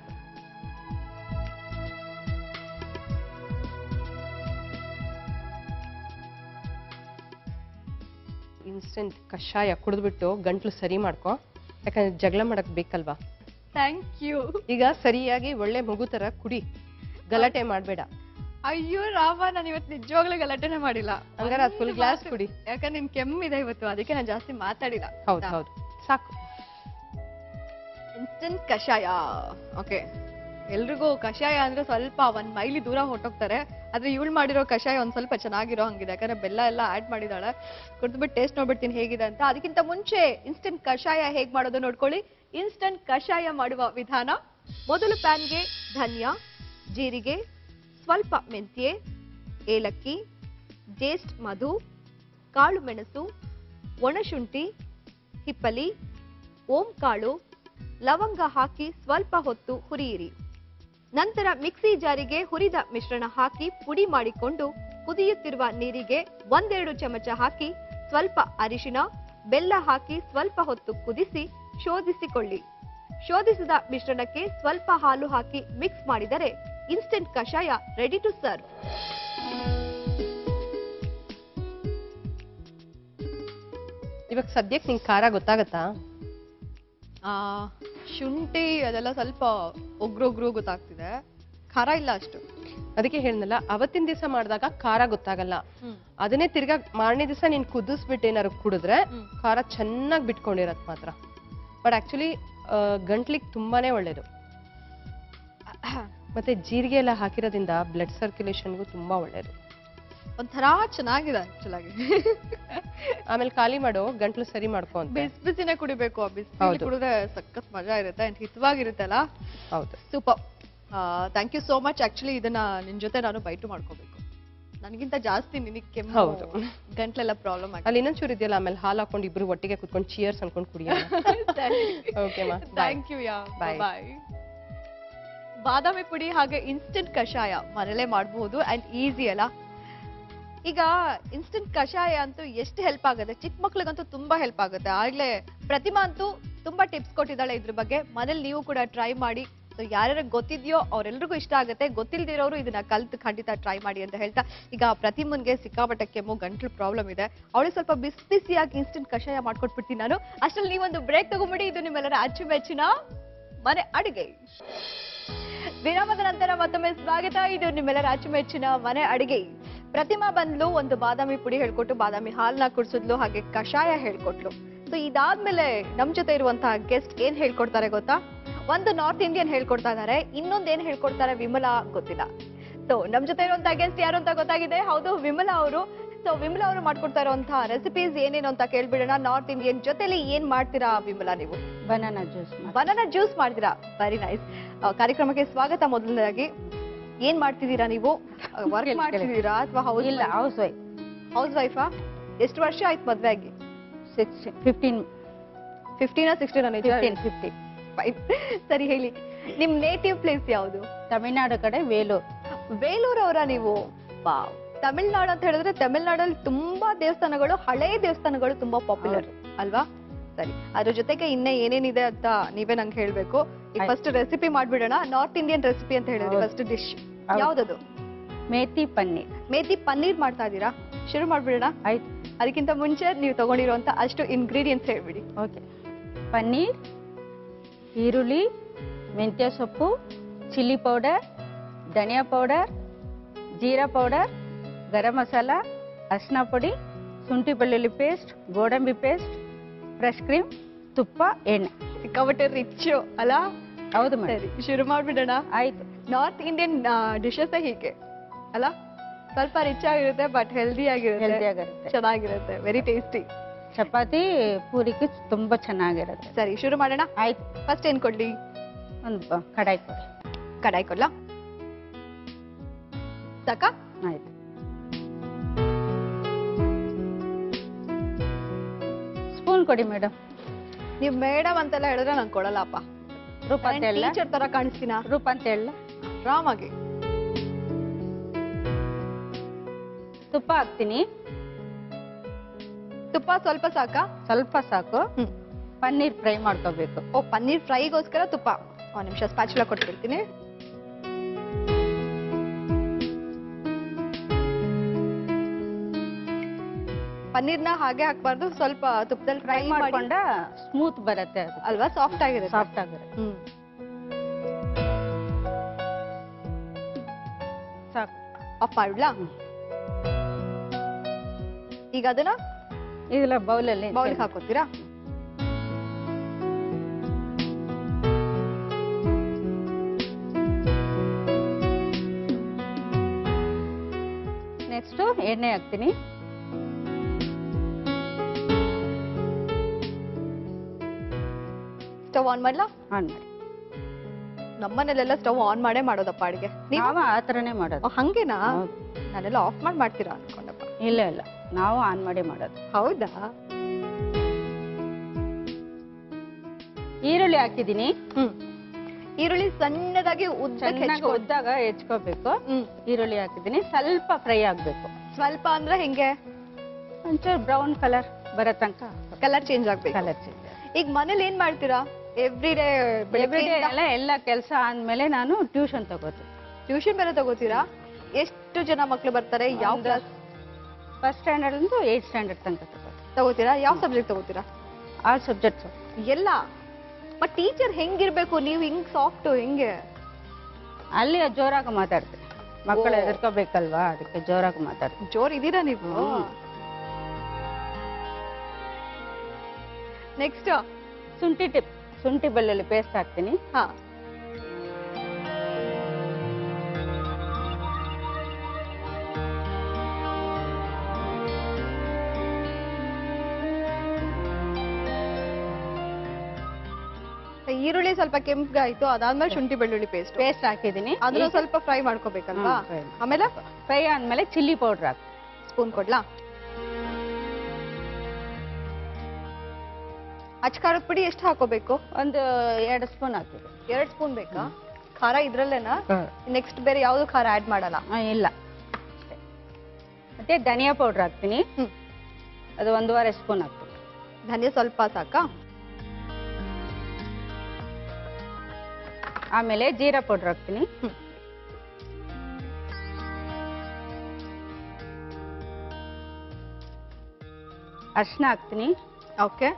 ಇನ್ಸ್ಟೆಂಟ್ ಕಷಾಯ ಕುಡಿದ್ಬಿಟ್ಟು ಗಂಟ್ಲು ಸರಿ ಮಾಡ್ಕೊ, ಯಾಕಂದ್ರೆ ಜಗಳ ಮಾಡಕ್ ಬೇಕಲ್ವಾ. Thank you. ಈಗ ಸರಿಯಾಗಿ ಒಳ್ಳೆ ಮಗು ತರ ಕುಡಿ, ಗಲಾಟೆ ಮಾಡ್ಬೇಡ. ಅಯ್ಯೋ ರಾಮ, ನಾನು ಇವತ್ತು ನಿಜವಾಗ್ಲೂ ಗಲಾಟೆನೆ ಮಾಡಿಲ್ಲ. ಹಂಗಾರೆ ಫುಲ್ ಗ್ಲಾಸ್ ಕುಡಿ. ಯಾಕಂದ್ರೆ ನಿನ್ ಕೆಮ್ಮಿದೆ ಇವತ್ತು, ಅದಕ್ಕೆ ನಾನು ಜಾಸ್ತಿ ಮಾತಾಡಿಲ್ಲ. ಹೌದು, ಸಾಕು. ಇನ್ಸ್ಟೆಂಟ್ ಕಷಾಯ. ಓಕೆ, ಎಲ್ರಿಗೂ ಕಷಾಯ ಅಂದ್ರೆ ಸ್ವಲ್ಪ 1 ಮೈಲಿ ದೂರ ಹೊಟ್ಟೋಗ್ತಾರೆ. ಆದ್ರೆ ಇವಳು ಮಾಡಿರೋ ಕಷಾಯ ಒಂದ್ ಸ್ವಲ್ಪ ಚೆನ್ನಾಗಿರೋ ಹಂಗಿದೆ, ಯಾಕಂದ್ರೆ ಬೆಲ್ಲ ಎಲ್ಲ ಆಡ್ ಮಾಡಿದಾಳೆ. ಕುಡಿದ್ಬಿಟ್ಟು ಟೇಸ್ಟ್ ನೋಡ್ಬಿಡ್ತೀನಿ ಹೇಗಿದೆ ಅಂತ. ಅದಕ್ಕಿಂತ ಮುಂಚೆ ಇನ್ಸ್ಟೆಂಟ್ ಕಷಾಯ ಹೇಗ್ ಮಾಡೋದು ನೋಡ್ಕೊಳ್ಳಿ. ಇನ್ಸ್ಟೆಂಟ್ ಕಷಾಯ ಮಾಡುವ ವಿಧಾನ: ಮೊದಲು ಪ್ಯಾನ್ಗೆ ಧನಿಯಾ, ಜೀರಿಗೆ, ಸ್ವಲ್ಪ ಮೆಂತ್ಯೆ, ಏಲಕ್ಕಿ, ಜೇಸ್ಟ್ ಮಧು, ಕಾಳು ಮೆಣಸು, ಒಣಶುಂಠಿ, ಹಿಪ್ಪಲಿ, ಓಂ ಕಾಳು, ಲವಂಗ ಹಾಕಿ ಸ್ವಲ್ಪ ಹೊತ್ತು ಹುರಿಯಿರಿ. ನಂತರ ಮಿಕ್ಸಿ ಜಾರಿಗೆ ಹುರಿದ ಮಿಶ್ರಣ ಹಾಕಿ ಪುಡಿ ಮಾಡಿಕೊಂಡು ಕುದಿಯುತ್ತಿರುವ ನೀರಿಗೆ 1-2 ಚಮಚ ಹಾಕಿ ಸ್ವಲ್ಪ ಅರಿಶಿನ, ಬೆಲ್ಲ ಹಾಕಿ ಸ್ವಲ್ಪ ಹೊತ್ತು ಕುದಿಸಿ ಶೋಧಿಸಿಕೊಳ್ಳಿ. ಶೋಧಿಸಿದ ಮಿಶ್ರಣಕ್ಕೆ ಸ್ವಲ್ಪ ಹಾಲು ಹಾಕಿ ಮಿಕ್ಸ್ ಮಾಡಿದರೆ ಇನ್ಸ್ಟೆಂಟ್ ಕಷಾಯ ರೆಡಿ ಟು ಸರ್ವ್. ಇವಾಗ ಸದ್ಯಕ್ಕೆ ನಿಂಗೆ ಖಾರ ಗೊತ್ತಾಗತ್ತಾ? ಶುಂಠಿ ಅದೆಲ್ಲ ಸ್ವಲ್ಪ ಒಗ್ರೊಗ್ರು ಗೊತ್ತಾಗ್ತಿದೆ, ಖಾರ ಇಲ್ಲ ಅಷ್ಟು. ಅದಕ್ಕೆ ಹೇಳಿದ್ನಲ್ಲ, ಅವತ್ತಿನ ದಿವಸ ಮಾಡಿದಾಗ ಖಾರ ಗೊತ್ತಾಗಲ್ಲ. ಅದನ್ನೇ ತಿರ್ಗಾ ಮಾರನೇ ದಿವಸ ನೀನ್ ಕುದಿಸ್ಬಿಟ್ಟು ಏನಾದ್ರು ಕುಡಿದ್ರೆ ಖಾರ ಚೆನ್ನಾಗಿ ಬಿಟ್ಕೊಂಡಿರತ್ ಮಾತ್ರ. ಬಟ್ ಆಕ್ಚುಲಿ ಗಂಟ್ಲಿಗೆ ತುಂಬಾನೇ ಒಳ್ಳೇದು. ಮತ್ತೆ ಜೀರಿಗೆ ಎಲ್ಲ ಹಾಕಿರೋದ್ರಿಂದ ಬ್ಲಡ್ ಸರ್ಕ್ಯುಲೇಷನ್ಗೂ ತುಂಬಾ ಒಳ್ಳೇದು. ಒಂಥರ ಚೆನ್ನಾಗಿದೆ ಆಕ್ಚುಲಾಗಿ. ಆಮೇಲೆ ಖಾಲಿ ಮಾಡೋ ಗಂಟ್ಲು ಸರಿ ಮಾಡ್ಕೊ. ಬಿಸಿನೇ ಕುಡಿಬೇಕು, ಬಿಸಿ ಕುಡಿದ್ರೆ ಸಖತ್ ಮಜಾ ಇರುತ್ತೆ ಅಂಡ್ ಹಿತವಾಗಿರುತ್ತೆ ಅಲ್ಲ. ಹೌದು, super. Thank you so much. Actually ಇದನ್ನ ನಿನ್ ಜೊತೆ ನಾನು ಬೈಟು ಮಾಡ್ಕೋಬೇಕು. ನನಗಿಂತ ಜಾಸ್ತಿ ನಿನಗೆ ಕೆಮ್ಮು, ಗಂಟ್ಲೆಲ್ಲ ಪ್ರಾಬ್ಲಮ್ ಆಗಿದೆ. ಅಲ್ಲಿ ಇನ್ನೊಂಚೂರು ಇದೆಯಲ್ಲ, ಆಮೇಲೆ ಹಾಲು ಹಾಕೊಂಡು ಇಬ್ರು ಒಟ್ಟಿಗೆ ಕುತ್ಕೊಂಡು ಚಿಯರ್ಸ್ ಅನ್ಕೊಂಡು ಕುಡಿಯೋಣ. ಓಕೆ ಮಾ, ಥ್ಯಾಂಕ್ ಯು. ಯಾ, ಬಾಯ್. ಬಾದಾಮಿ ಪುಡಿ ಹಾಗೆ ಇನ್ಸ್ಟೆಂಟ್ ಕಷಾಯ ಮನೇಲೆ ಮಾಡಬಹುದು ಅಂಡ್ ಈಸಿ ಅಲ್ಲ. ಈಗ ಇನ್ಸ್ಟೆಂಟ್ ಕಷಾಯ ಅಂತೂ ಎಷ್ಟು ಹೆಲ್ಪ್ ಆಗುತ್ತೆ, ಚಿಕ್ಕ ಮಕ್ಳಿಗಂತೂ ತುಂಬಾ ಹೆಲ್ಪ್ ಆಗುತ್ತೆ. ಆಗ್ಲೇ ಪ್ರತಿಮಾ ಅಂತೂ ತುಂಬಾ ಟಿಪ್ಸ್ ಕೊಟ್ಟಿದ್ದಾಳೆ ಇದ್ರ ಬಗ್ಗೆ. ಮನೇಲಿ ನೀವು ಕೂಡ ಟ್ರೈ ಮಾಡಿ. ಸೊ ಯಾರ್ಯಾರ ಗೊತ್ತಿದ್ಯೋ ಅವ್ರೆಲ್ರಿಗೂ ಇಷ್ಟ ಆಗುತ್ತೆ, ಗೊತ್ತಿಲ್ದಿರೋರು ಇದನ್ನ ಕಲ್ತು ಖಂಡಿತ ಟ್ರೈ ಮಾಡಿ ಅಂತ ಹೇಳ್ತಾ, ಈಗ ಪ್ರತಿಮನ್ಗೆ ಸಿಕ್ಕಾಪಟ್ಟೆ ಕೆಮ್ಮು, ಗಂಟ್ಲು ಪ್ರಾಬ್ಲಮ್ ಇದೆ. ಅವಳಿಗೆ ಸ್ವಲ್ಪ ಬಿಸಿ ಬಿಸಿಯಾಗಿ ಇನ್ಸ್ಟೆಂಟ್ ಕಷಾಯ ಮಾಡ್ಕೊಟ್ಬಿಡ್ತೀನಿ ನಾನು. ಅಷ್ಟ್ರಲ್ಲಿ ನೀವೊಂದು ಬ್ರೇಕ್ ತಗೊಂಬಿಡಿ. ಇದು ನಿಮ್ಮೆಲ್ಲರ ಅಚ್ಚುಮೆಚ್ಚಿನ ಮನೆ ಅಡುಗೆ. ವಿರಾಮದ ನಂತರ ಮತ್ತೊಮ್ಮೆ ಸ್ವಾಗತ. ಇದು ನಿಮ್ಮೆಲ್ಲರ ಅಚ್ಚುಮೆಚ್ಚಿನ ಮನೆ ಅಡುಗೆ. ಪ್ರತಿಮಾ ಬಂದ್ಲು, ಒಂದು ಬಾದಾಮಿ ಪುಡಿ ಹೇಳ್ಕೊಟ್ಟು, ಬಾದಾಮಿ ಹಾಲ್ನ ಕುಡ್ಸಿದ್ಲು, ಹಾಗೆ ಕಷಾಯ ಹೇಳ್ಕೊಟ್ಲು. ಸೊ ಇದಾದ್ಮೇಲೆ ನಮ್ ಜೊತೆ ಇರುವಂತಹ ಗೆಸ್ಟ್ ಏನ್ ಹೇಳ್ಕೊಡ್ತಾರೆ ಗೊತ್ತಾ? ಒಂದು ನಾರ್ತ್ ಇಂಡಿಯನ್ ಹೇಳ್ಕೊಡ್ತಾ ಇದಾರೆ, ಇನ್ನೊಂದ್ ಏನ್ ಹೇಳ್ಕೊಡ್ತಾರೆ ವಿಮಲಾ ಗೊತ್ತಿಲ್ಲ. ಸೊ ನಮ್ ಜೊತೆ ಇರುವಂತಹ ಗೆಸ್ಟ್ ಯಾರು ಅಂತ ಗೊತ್ತಾಗಿದೆ. ಹೌದು, ವಿಮಲಾ ಅವರು. ಸೊ ವಿಮಲಾ ಅವರು ಮಾಡ್ಕೊಡ್ತಾ ಇರುವಂತಹ ರೆಸಿಪೀಸ್ ಏನೇನು ಅಂತ ಕೇಳ್ಬಿಡೋಣ. ನಾರ್ತ್ ಇಂಡಿಯನ್ ಜೊತೆಲಿ ಏನ್ ಮಾಡ್ತೀರಾ ವಿಮಲಾ ನೀವು? Banana juice. ಬನಾನಾ ಜ್ಯೂಸ್ ಮಾಡ್ತೀರಾ? Very nice. ಕಾರ್ಯಕ್ರಮಕ್ಕೆ ಸ್ವಾಗತ. ಮೊದಲನೇದಾಗಿ ಏನ್ ಮಾಡ್ತಿದ್ದೀರಾ ನೀವು? ವರ್ಕ್ ಮಾಡ್ತಿದ್ದೀರಾ ಅಥವಾ ಇಲ್ಲ, ಹೌಸ್ ವೈಫ್. ಹೌಸ್ ವೈಫಾ? ಎಷ್ಟು ವರ್ಷ ಆಯ್ತು ಮದ್ವೆ ಆಗಿ? 15 16 ಸರಿ, ಹೇಳಿ, ನಿಮ್ ನೇಟಿವ್ ಪ್ಲೇಸ್ ಯಾವುದು? ತಮಿಳ್ನಾಡು ಕಡೆ ವೇಲೂರ್. ವೇಲೂರ್ ಅವರ ನೀವು? ವಾವ್. ತಮಿಳ್ನಾಡು ಅಂತ ಹೇಳಿದ್ರೆ ತಮಿಳ್ನಾಡಲ್ಲಿ ತುಂಬಾ ದೇವಸ್ಥಾನಗಳು, ಹಳೆ ದೇವಸ್ಥಾನಗಳು ತುಂಬಾ ಪಾಪ್ಯುಲರ್ ಅಲ್ವಾ? ಸರಿ, ಅದ್ರ ಜೊತೆಗೆ ಇನ್ನೇ ಏನೇನಿದೆ ಅಂತ ನೀವೇ ನಂಗೆ ಹೇಳ್ಬೇಕು. ಈಗ ಫಸ್ಟ್ ರೆಸಿಪಿ ಮಾಡ್ಬಿಡೋಣ. ನಾರ್ತ್ ಇಂಡಿಯನ್ ರೆಸಿಪಿ ಅಂತ ಹೇಳಿದ್ರಿ, ಫಸ್ಟ್ ಡಿಶ್ ಯಾವ್ದದು? ಮೇಥಿ ಪನ್ನೀರ್. ಮೇಥಿ ಪನ್ನೀರ್ ಮಾಡ್ತಾ ಇದ್ದೀರಾ? ಶುರು ಮಾಡ್ಬಿಡೋಣ. ಆಯ್ತು. ಅದಕ್ಕಿಂತ ಮುಂಚೆ ನೀವು ತಗೊಂಡಿರುವಂತ ಅಷ್ಟು ಇಂಗ್ರೀಡಿಯೆಂಟ್ಸ್ ಹೇಳ್ಬಿಡಿ. ಓಕೆ. ಪನ್ನೀರ್, ಈರುಳ್ಳಿ, ಮೆಂತ್ಯ ಸೊಪ್ಪು, ಚಿಲ್ಲಿ ಪೌಡರ್, ಧನಿಯಾ ಪೌಡರ್, ಜೀರಾ ಪೌಡರ್, ಗರಂ ಮಸಾಲ, ಅರಿಶಿನ ಪುಡಿ, ಶುಂಠಿ ಬೆಳ್ಳುಳ್ಳಿ ಪೇಸ್ಟ್, ಗೋಡಂಬಿ ಪೇಸ್ಟ್, ಫ್ರೆಶ್ ಕ್ರೀಮ್, ತುಪ್ಪ, ಎಣ್ಣೆ. ಸಿಕ್ಕಾಪಟ್ಟೆ ರಿಚ್ ಅಲ್ಲ? ಹೌದು ಮೇಡಮ್. ಸರಿ, ಶುರು ಮಾಡ್ಬಿಡೋಣ. ಆಯ್ತು. ನಾರ್ತ್ ಇಂಡಿಯನ್ ಡಿಶಸ್ ಹೀಗೆ ಅಲ್ಲ, ಸ್ವಲ್ಪ ರಿಚ್ ಆಗಿರುತ್ತೆ ಬಟ್ ಹೆಲ್ದಿ ಆಗಿರುತ್ತೆ, ಚೆನ್ನಾಗಿರುತ್ತೆ, ವೆರಿ ಟೇಸ್ಟಿ. ಚಪಾತಿ ಪೂರಿಗೆ ತುಂಬಾ ಚೆನ್ನಾಗಿರುತ್ತೆ. ಸರಿ, ಶುರು ಮಾಡೋಣ. ಆಯ್ತು. ಫಸ್ಟ್ ಏನ್ ಕೊಡ್ಲಿ? ಒಂದು ಕಡಾಯಿ ಕೊಡಿ. ಕಡಾಯಿ ಕೊಡ್ಲಾ? ಸಾಕ? ಆಯ್ತು. ಸ್ಪೂನ್ ಕೊಡಿ ಮೇಡಮ್. ನೀವ್ ಮೇಡಮ್ ಅಂತೆಲ್ಲ ಹೇಳಿದ್ರೆ ನಂಗೆ ಕೊಡಲ್ಲಪ್ಪ. ರೂಪ ಅಂತ ಹೇಳ? ಟೀಚರ್ ತರ ಕಾಣಿಸ್ತೀನ? ರೂಪ ಅಂತ ಹೇಳ? ಆರಾಮಾಗಿ. ತುಪ್ಪ ಹಾಕ್ತೀನಿ. ತುಪ್ಪ ಸ್ವಲ್ಪ ಸಾಕಾ? ಸ್ವಲ್ಪ ಸಾಕು. ಪನ್ನೀರ್ ಫ್ರೈ ಮಾಡ್ಕೋಬೇಕು. ಓ, ಪನ್ನೀರ್ ಫ್ರೈಗೋಸ್ಕರ ತುಪ್ಪ. ಒಂದ್ ನಿಮಿಷ ಸ್ಪ್ಯಾಚುಲಾ ಕೊಟ್ಬಿಡ್ತೀನಿ. ಪನ್ನೀರ್ನ ಹಾಗೆ ಹಾಕ್ಬಾರ್ದು, ಸ್ವಲ್ಪ ತುಪ್ಪದಲ್ಲಿ ಫ್ರೈ ಮಾಡ್ಕೊಂಡ ಸ್ಮೂತ್ ಬರುತ್ತೆ ಅಲ್ವಾ? ಸಾಫ್ಟ್ ಆಗಿರುತ್ತೆ. ಸಾಫ್ಟ್ ಆಗಿರುತ್ತೆ. ಸಾಕು. ಆಫ್ ಮಾಡ್ಲಾ? ಈಗ ಅದನ್ನ ಇದೆಲ್ಲ ಬೌಲಲ್ಲಿ ಹಾಕೋತೀರಾ? ಎಣ್ಣೆ ಹಾಕ್ತೀನಿ. ಸ್ಟವ್ ಆನ್ ಮಾಡ್ಲಾ? ಆನ್ ಮಾಡಿ. ನಮ್ಮನೇಲೆಲ್ಲ ಸ್ಟವ್ ಆನ್ ಮಾಡೇ ಮಾಡೋದಪ್ಪ ಅಡಿಗೆ. ನಾವು ಆ ಥರನೇ ಮಾಡೋದು. ಹಂಗೇನಾ? ಹೌದು. ನಾನೆಲ್ಲ ಆಫ್ ಮಾಡ್ತೀರಾ ಅನ್ಕೊಂಡಪ್ಪ. ಇಲ್ಲ ಇಲ್ಲ, ನಾವು ಆನ್ ಮಾಡಿ ಮಾಡೋದು. ಹೌದಾ? ಈರುಳ್ಳಿ ಹಾಕಿದ್ದೀನಿ. ಈರುಳ್ಳಿ ಸಣ್ಣದಾಗಿ ಚೆನ್ನಾಗಿ ಉದ್ದಾಗ ಹೆಚ್ಕೋಬೇಕು. ಈರುಳ್ಳಿ ಹಾಕಿದ್ದೀನಿ, ಸ್ವಲ್ಪ ಫ್ರೈ ಆಗ್ಬೇಕು. ಸ್ವಲ್ಪ ಅಂದ್ರೆ ಹೆಂಗೆ? ಒಂಚೂರು ಬ್ರೌನ್ ಕಲರ್ ಬರೋ ತನಕ ಕಲರ್ ಚೇಂಜ್ ಆಗ್ಬೇಕು. Colour change. ಈಗ ಮನೇಲಿ ಏನ್ ಮಾಡ್ತೀರಾ? ಎವ್ರಿ ಡೇ ಎಲ್ಲ ಕೆಲಸ ಆದ್ಮೇಲೆ ನಾನು ಟ್ಯೂಷನ್ ತಗೋತೀನಿ. ಟ್ಯೂಷನ್ ಬೇರೆ ತಗೋತೀರಾ? ಎಷ್ಟು ಜನ ಮಕ್ಳು ಬರ್ತಾರೆ? ಯಾವ ಕ್ಲಾಸ್? ಫಸ್ಟ್ ಸ್ಟ್ಯಾಂಡರ್ಡ್ ಇಂದ 8th ಸ್ಟ್ಯಾಂಡರ್ಡ್ ತನಕ ತಗೋತೀರಾ? ಯಾವ ಸಬ್ಜೆಕ್ಟ್ ತಗೋತೀರಾ? ಆಲ್ ಸಬ್ಜೆಕ್ಟ್ಸ್ ಎಲ್ಲ. ಬಟ್ ಟೀಚರ್ ಹೆಂಗಿರ್ಬೇಕು? ನೀವು ಹಿಂಗ್ ಸಾಫ್ಟ್ ಹೆಂಗೆ? ಅಲ್ಲಿ ಜೋರಾಗಿ ಮಾತಾಡ್ತೀನಿ, ಮಕ್ಕಳು ಎದುರ್ಕೋಬೇಕಲ್ವಾ, ಅದಕ್ಕೆ ಜೋರಾಗಿ ಮಾತಾಡ್ತೀನಿ. ಜೋರ್ ಇದೀರಾ ನೀವು? ನೆಕ್ಸ್ಟ್ ಶುಂಠಿ ಬೆಳ್ಳುಳ್ಳಿ ಪೇಸ್ಟ್ ಹಾಕ್ತೀನಿ. ಹಾ, ಈರುಳ್ಳಿ ಸ್ವಲ್ಪ ಕೆಂಪಗಾಯ್ತು, ಅದಾದ್ಮೇಲೆ ಶುಂಠಿ ಬೆಳ್ಳುಳ್ಳಿ ಪೇಸ್ಟ್ ಹಾಕಿದ್ದೀನಿ. ಅದನ್ನ ಸ್ವಲ್ಪ ಫ್ರೈ ಮಾಡ್ಕೋಬೇಕಲ್ವಾ? ಆಮೇಲೆ ಫ್ರೈ ಆದ್ಮೇಲೆ ಚಿಲ್ಲಿ ಪೌಡರ್ ಹಾಕಿ. ಸ್ಪೂನ್ ಕೊಡ್ಲಾ? ಅಚ್ಕಾರದ ಪುಡಿ ಎಷ್ಟು ಹಾಕೋಬೇಕು? ಒಂದು 2 ಸ್ಪೂನ್ ಹಾಕಿದೆ. 2 ಸ್ಪೂನ್ ಬೇಕಾ? ಖಾರ ಇದ್ರಲ್ಲೇನಾ? ನೆಕ್ಸ್ಟ್ ಬೇರೆ ಯಾವ್ದು ಖಾರ ಆಡ್ ಮಾಡಲ್ಲ? ಇಲ್ಲ. ಮತ್ತೆ ಧನಿಯಾ ಪೌಡರ್ ಹಾಕ್ತೀನಿ. ಅದು 1.5 ಸ್ಪೂನ್ ಹಾಕ್ತೀನಿ. ಧನಿಯಾ ಸ್ವಲ್ಪ ಸಾಕಾ? ಆಮೇಲೆ ಜೀರಾ ಪೌಡರ್ ಹಾಕ್ತೀನಿ. ಅರ್ಶಿನ ಹಾಕ್ತೀನಿ. ಓಕೆ.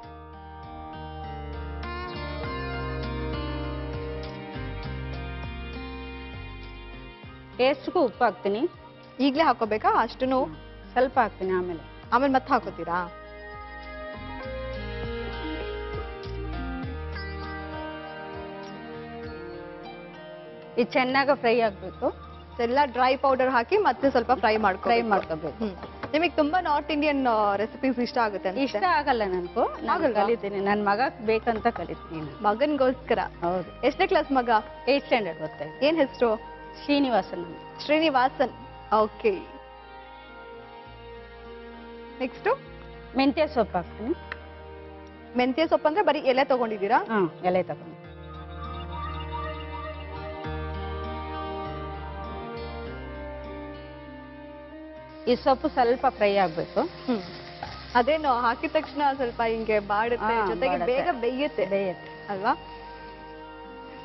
ಟೇಸ್ಟ್ಗೂ ಉಪ್ಪು ಹಾಕ್ತೀನಿ. ಈಗ್ಲೇ ಹಾಕೋಬೇಕಾ? ಅಷ್ಟನ್ನು ಸ್ವಲ್ಪ ಹಾಕ್ತೀನಿ. ಆಮೇಲೆ ಮತ್ತೆ ಹಾಕೋತೀರಾ? ಇದು ಚೆನ್ನಾಗಿ ಫ್ರೈ ಆಗ್ಬೇಕು. ಎಲ್ಲ ಡ್ರೈ ಪೌಡರ್ ಹಾಕಿ ಮತ್ತೆ ಸ್ವಲ್ಪ ಫ್ರೈ ಮಾಡ್ಕೋಬೇಕು. ನಿಮಗೆ ತುಂಬಾ ನಾರ್ತ್ ಇಂಡಿಯನ್ ರೆಸಿಪೀಸ್ ಇಷ್ಟ ಆಗುತ್ತೆ? ಇಷ್ಟ ಆಗಲ್ಲ ನನಗೂ, ನಾನು ಕಲಿತೀನಿ. ನನ್ನ ಮಗ ಬೇಕಂತ ಕಲಿತೀನಿ. ಮಗನ್ಗೋಸ್ಕರ? ಹೌದು. ಎಷ್ಟನೇ ಕ್ಲಾಸ್ ಮಗ? 8th ಸ್ಟ್ಯಾಂಡರ್ಡ್ ಓದ್ತಾ ಇದ್ದೀನಿ. ಏನ್ ಹೆಸರು? ಶ್ರೀನಿವಾಸನ್. ಶ್ರೀನಿವಾಸನ್. ಓಕೆ. ನೆಕ್ಸ್ಟ್ ಮೆಂತ್ಯ ಸೊಪ್ಪು ಹಾಕ್ತೀನಿ. ಮೆಂತ್ಯ ಸೊಪ್ಪು ಅಂದ್ರೆ ಬರೀ ಎಲೆ ತಗೊಂಡಿದ್ದೀರಾ? ಎಲೆ ತಗೊಂಡು. ಈ ಸೊಪ್ಪು ಸ್ವಲ್ಪ ಫ್ರೈ ಆಗ್ಬೇಕು. ಅದೇನು ಹಾಕಿದ ತಕ್ಷಣ ಸ್ವಲ್ಪ ಹಿಂಗೆ ಬಾಡುತ್ತೆ, ಜೊತೆಗೆ ಬೇಗ ಬೇಯುತ್ತೆ ಅಲ್ವಾ?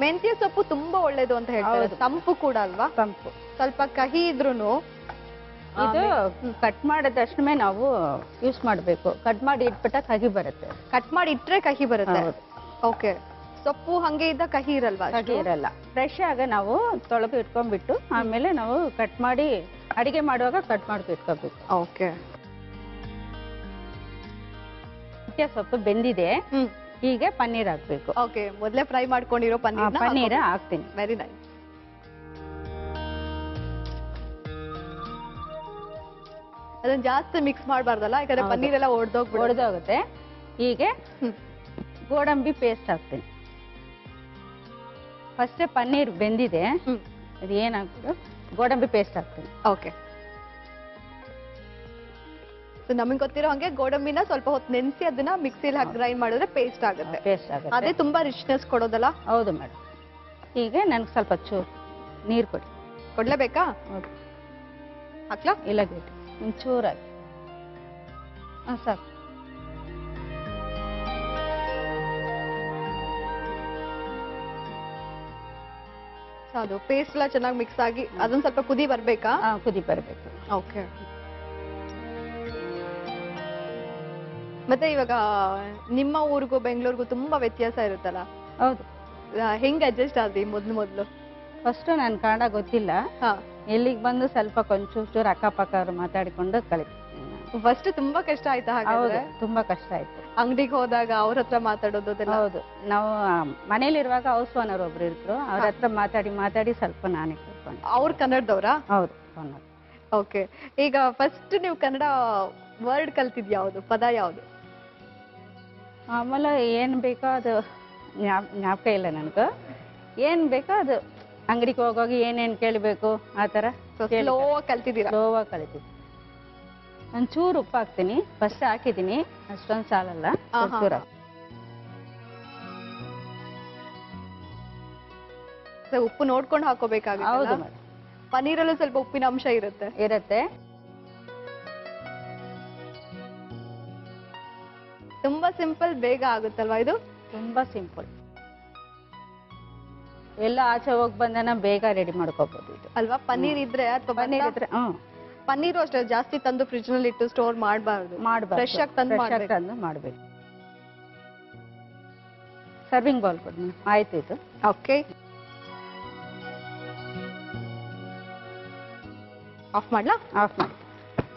ಮೆಂತ್ಯ ಸೊಪ್ಪು ತುಂಬಾ ಒಳ್ಳೇದು ಅಂತ ಹೇಳ್ತಾರೆ. ತಂಪು ಕೂಡ ಅಲ್ವಾ? ತಂಪು. ಸ್ವಲ್ಪ ಕಹಿ ಇದ್ರೂನು ಇದು ಕಟ್ ಮಾಡಿದ ತಕ್ಷಣ ನಾವು ಯೂಸ್ ಮಾಡಬೇಕು. ಕಟ್ ಮಾಡಿ ಇಟ್ಬಿಟ್ಟ ಕಹಿ ಬರುತ್ತೆ. ಕಟ್ ಮಾಡಿ ಇಟ್ರೆ ಕಹಿ ಬರುತ್ತೆ. ಓಕೆ. ಸೊಪ್ಪು ಹಂಗೆ ಇದ್ದ ಕಹಿ ಇರಲ್ವಾ? ಕಹಿ ಇರಲ್ಲ. ಫ್ರೆಶ್ ಆಗ ನಾವು ತೊಳೆದು ಇಟ್ಕೊಂಡ್ಬಿಟ್ಟು ಆಮೇಲೆ ನಾವು ಕಟ್ ಮಾಡಿ ಅಡಿಗೆ ಮಾಡುವಾಗ ಕಟ್ ಮಾಡಿ ಇಟ್ಕೋಬೇಕು. ಓಕೆ. ಮೆಂತ್ಯ ಸೊಪ್ಪು ಬೆಂದಿದೆ. ಈಗ ಪನ್ನೀರ್ ಹಾಕ್ಬೇಕು. ಓಕೆ. ಮೊದಲೇ ಫ್ರೈ ಮಾಡ್ಕೊಂಡಿರೋ ಪನ್ನೀರ್ ಹಾಕ್ತೀನಿ. Very nice. ಅದನ್ನ ಜಾಸ್ತಿ ಮಿಕ್ಸ್ ಮಾಡಬಾರ್ದಲ್ಲ, ಯಾಕಂದ್ರೆ ಪನ್ನೀರ್ ಎಲ್ಲ ಒಡೆದೋಗುತ್ತೆ. ಹೀಗೆ ಗೋಡಂಬಿ ಪೇಸ್ಟ್ ಹಾಕ್ತೀನಿ. ಫಸ್ಟ್ ಪನ್ನೀರ್ ಬೆಂದಿದೆ, ಅದು ಏನಾಗ್ಬಿಟ್ಟು ಗೋಡಂಬಿ ಪೇಸ್ಟ್ ಹಾಕ್ತೀನಿ. ಓಕೆ. ನಮಗೆ ಗೊತ್ತಿರೋ ಹಂಗೆ ಗೋಡಂಬಿನ ಸ್ವಲ್ಪ ಹೊತ್ತು ನೆನೆಸಿ ಅದನ್ನ ಮಿಕ್ಸಿಲಿ ಹಾಕಿ ಗ್ರೈಂಡ್ ಮಾಡಿದ್ರೆ ಪೇಸ್ಟ್ ಆಗುತ್ತೆ. ಅದೇ ತುಂಬಾ ರಿಚ್ನೆಸ್ ಕೊಡೋದಲ್ಲ? ಹೌದು ಮೇಡಮ್. ಹೀಗೆ ನನಗೆ ಸ್ವಲ್ಪ ಚೂರು ನೀರು ಕೊಡಿ. ಕೊಡ್ಲೇಬೇಕಾ? ಹೌದು. ಹಾಕ್ಲಾ? ಇಲ್ಲ ಬೇಕು, ಚೂರಾಗಿ. ಸಾಕು. ಅದು ಪೇಸ್ಟ್ ಎಲ್ಲ ಚೆನ್ನಾಗಿ ಮಿಕ್ಸ್ ಆಗಿ ಅದನ್ನ ಸ್ವಲ್ಪ ಕುದಿ ಬರ್ಬೇಕಾ? ಕುದಿ ಬರ್ಬೇಕು. ಓಕೆ. ಮತ್ತೆ ಇವಾಗ ನಿಮ್ಮ ಊರಿಗೂ ಬೆಂಗಳೂರಿಗೂ ತುಂಬಾ ವ್ಯತ್ಯಾಸ ಇರುತ್ತಲ್ಲ? ಹೌದು. ಹೆಂಗ್ ಅಡ್ಜಸ್ಟ್ ಆದ್ರಿ ಮೊದ್ಲು? ಫಸ್ಟ್ ನನ್ ಕನ್ನಡ ಗೊತ್ತಿಲ್ಲ. ಎಲ್ಲಿಗೆ ಬಂದು ಸ್ವಲ್ಪ ಕೊಂಚೂರು ಅಕ್ಕಪಕ್ಕ ಅವ್ರು ಮಾತಾಡಿಕೊಂಡು ಕಲಿತೀನಿ. ಫಸ್ಟ್ ತುಂಬಾ ಕಷ್ಟ ಆಯ್ತಾ? ಹಾಗಾದ್ರೆ ತುಂಬಾ ಕಷ್ಟ ಆಯ್ತು. ಅಂಗಡಿಗೆ ಹೋದಾಗ ಅವ್ರ ಹತ್ರ ಮಾತಾಡೋದು? ಹೌದು. ನಾವು ಮನೇಲಿರುವಾಗ ಹೌಸ್ ಓನರ್ ಒಬ್ರು ಇದ್ರು, ಅವ್ರ ಹತ್ರ ಮಾತಾಡಿ ಸ್ವಲ್ಪ ನಾನೇ ಕಲ್ತ್ಕೊಂಡೆ. ಅವ್ರ ಕನ್ನಡದವ್ರಾ? ಹೌದು. ಓಕೆ, ಈಗ ಫಸ್ಟ್ ನೀವು ಕನ್ನಡ ವರ್ಡ್ ಕಲ್ತಿದ್ ಯಾವುದು, ಪದ ಯಾವುದು? ಆಮೇಲೆ ಏನು ಬೇಕೋ ಅದು ಜ್ಞಾಪಕ ಇಲ್ಲ ನನಗೆ. ಏನು ಬೇಕೋ ಅದು ಅಂಗಡಿಗೆ ಹೋಗುವಾಗ ಏನೇನು ಕೇಳಬೇಕು ಆ ಥರ ಸ್ಲೋ ಕಲ್ತಿದ್ದೀರಾ? ಸ್ಲೋವಾಗಿ ಕಲಿತೀವಿ. ಒಂಚೂರು ಉಪ್ಪು ಹಾಕ್ತೀನಿ, ಫಸ್ಟ್ ಹಾಕಿದ್ದೀನಿ, ಅಷ್ಟೊಂದು ಸಾಲಲ್ಲ. ಚೂರು ಉಪ್ಪು ನೋಡ್ಕೊಂಡು ಹಾಕೋಬೇಕಾಗುತ್ತೆ. ಹೌದು ಮೇಡಮ್. ಪನ್ನೀರಲ್ಲೂ ಸ್ವಲ್ಪ ಉಪ್ಪಿನ ಅಂಶ ಇರುತ್ತೆ. ತುಂಬಾ ಸಿಂಪಲ್, ಬೇಗ ಆಗುತ್ತಲ್ವಾ ಇದು? ತುಂಬಾ ಸಿಂಪಲ್. ಎಲ್ಲ ಆಚೆ ಹೋಗಿ ಬಂದನ ಬೇಗ ರೆಡಿ ಮಾಡ್ಕೋಬಹುದು ಇದು ಅಲ್ವಾ? ಪನ್ನೀರ್ ಇದ್ರೆ ಅಥವಾ ಪನ್ನೀರ್ ಇದ್ರೆ ಪನ್ನೀರು ಅಷ್ಟೇ ಜಾಸ್ತಿ ತಂದು ಫ್ರಿಜ್ ನಲ್ಲಿ ಇಟ್ಟು ಸ್ಟೋರ್ ಮಾಡಬಾರ್ದು. ಫ್ರೆಶ್ ಆಗಿ ತಂದು ಮಾಡಬೇಕು. ಸರ್ವಿಂಗ್ ಬೌಲ್ ಕೊಡಿ. ಆಯ್ತು ಇದು. ಓಕೆ, ಆಫ್ ಮಾಡ್ಲಾ? ಆಫ್ ಮಾಡಿ.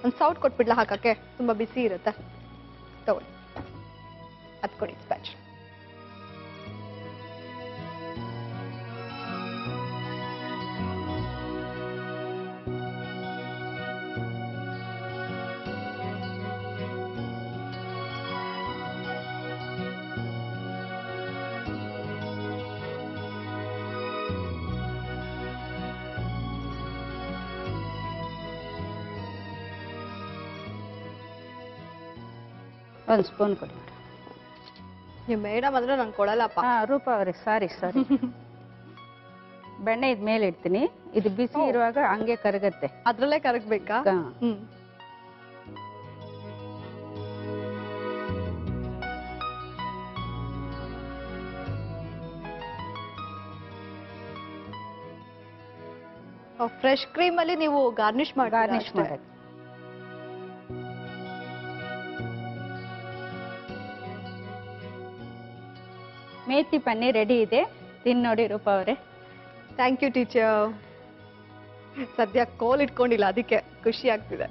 ಒಂದು ಸೌಟ್ ಕೊಟ್ಬಿಡ್ಲಾ ಹಾಕಕ್ಕೆ? ತುಂಬಾ ಬಿಸಿ ಇರುತ್ತೆ. ತಗೊಳ್ಳಿ, ಹತ್ಕೊಡಿ ಸ್ಪ್ಯಾಚ್. ಒಂದು ಸ್ಪೂನ್ ಕೊಡಿ. ನೀವು ಮೇಡಮ್ ಅಂದ್ರೆ ನಾನು ಕೊಡಲ್ಲಪ್ಪ. ರೂಪಾ ಅವ್ರೆ, ಸಾರಿ. ಬೆಣ್ಣೆ ಇದ್ ಮೇಲೆ ಇಡ್ತೀನಿ. ಇದು ಬಿಸಿ ಇರುವಾಗ ಹಂಗೆ ಕರಗತ್ತೆ. ಅದ್ರಲ್ಲೇ ಕರಗಬೇಕಾ? ಫ್ರೆಶ್ ಕ್ರೀಮ್ ಅಲ್ಲಿ ನೀವು ಗಾರ್ನಿಶ್ ಮಾಡಿ. ಮೇಥಿ ಪನ್ನೀರ್ ರೆಡಿ ಇದೆ. ತಿನ್ ನೋಡಿ ರೂಪಾ ಅವರೇ. Thank you teacher. ಸದ್ಯ ಕೋಲ್ ಇಟ್ಕೊಂಡಿಲ್ಲ, ಅದಕ್ಕೆ ಖುಷಿ ಆಗ್ತಿದೆ.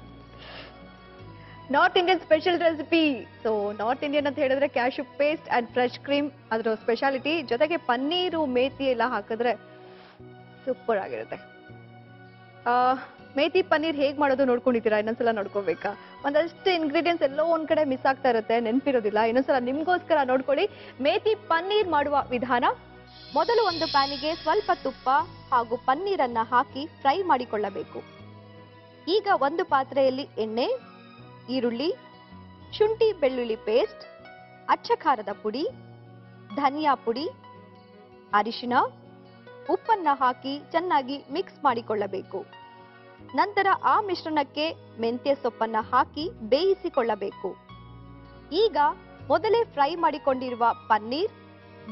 North Indian special recipe. So north Indian ಅಂತ ಹೇಳಿದ್ರೆ cashew paste and fresh cream ಅದ್ರ ಸ್ಪೆಷಾಲಿಟಿ. ಜೊತೆಗೆ ಪನ್ನೀರು, ಮೇಥಿ ಎಲ್ಲ ಹಾಕಿದ್ರೆ ಸೂಪರ್ ಆಗಿರುತ್ತೆ. ಮೇಥಿ ಪನ್ನೀರ್ ಹೇಗ್ ಮಾಡೋದು ನೋಡ್ಕೊಂಡಿದ್ದೀರಾ? ಇನ್ನೊಂದ್ಸಲ ನೋಡ್ಕೋಬೇಕಾ? ಒಂದಷ್ಟು ಇಂಗ್ರೀಡಿಯೆಂಟ್ಸ್ ಎಲ್ಲೋ ಒಂದ್ ಕಡೆ ಮಿಸ್ ಆಗ್ತಾ ಇರುತ್ತೆ, ನೆನಪಿರೋದಿಲ್ಲ. ಇನ್ನೊಂದ್ಸಲ ನಿಮ್ಗೋಸ್ಕರ ನೋಡ್ಕೊಳ್ಳಿ ಮೇಥಿ ಪನ್ನೀರ್ ಮಾಡುವ ವಿಧಾನ. ಮೊದಲು ಒಂದು ಪ್ಯಾನಿಗೆ ಸ್ವಲ್ಪ ತುಪ್ಪ ಹಾಗೂ ಪನ್ನೀರನ್ನ ಹಾಕಿ ಫ್ರೈ ಮಾಡಿಕೊಳ್ಳಬೇಕು. ಈಗ ಒಂದು ಪಾತ್ರೆಯಲ್ಲಿ ಎಣ್ಣೆ, ಈರುಳ್ಳಿ, ಶುಂಠಿ ಬೆಳ್ಳುಳ್ಳಿ ಪೇಸ್ಟ್, ಅಚ್ಚ ಖಾರದ ಪುಡಿ, ಧನಿಯಾ ಪುಡಿ, ಅರಿಶಿನ, ಉಪ್ಪನ್ನ ಹಾಕಿ ಚೆನ್ನಾಗಿ ಮಿಕ್ಸ್ ಮಾಡಿಕೊಳ್ಳಬೇಕು. ನಂತರ ಆ ಮಿಶ್ರಣಕ್ಕೆ ಮೆಂತ್ಯ ಸೊಪ್ಪನ್ನ ಹಾಕಿ ಬೇಯಿಸಿಕೊಳ್ಳಬೇಕು. ಈಗ ಮೊದಲೇ ಫ್ರೈ ಮಾಡಿಕೊಂಡಿರುವ ಪನ್ನೀರ್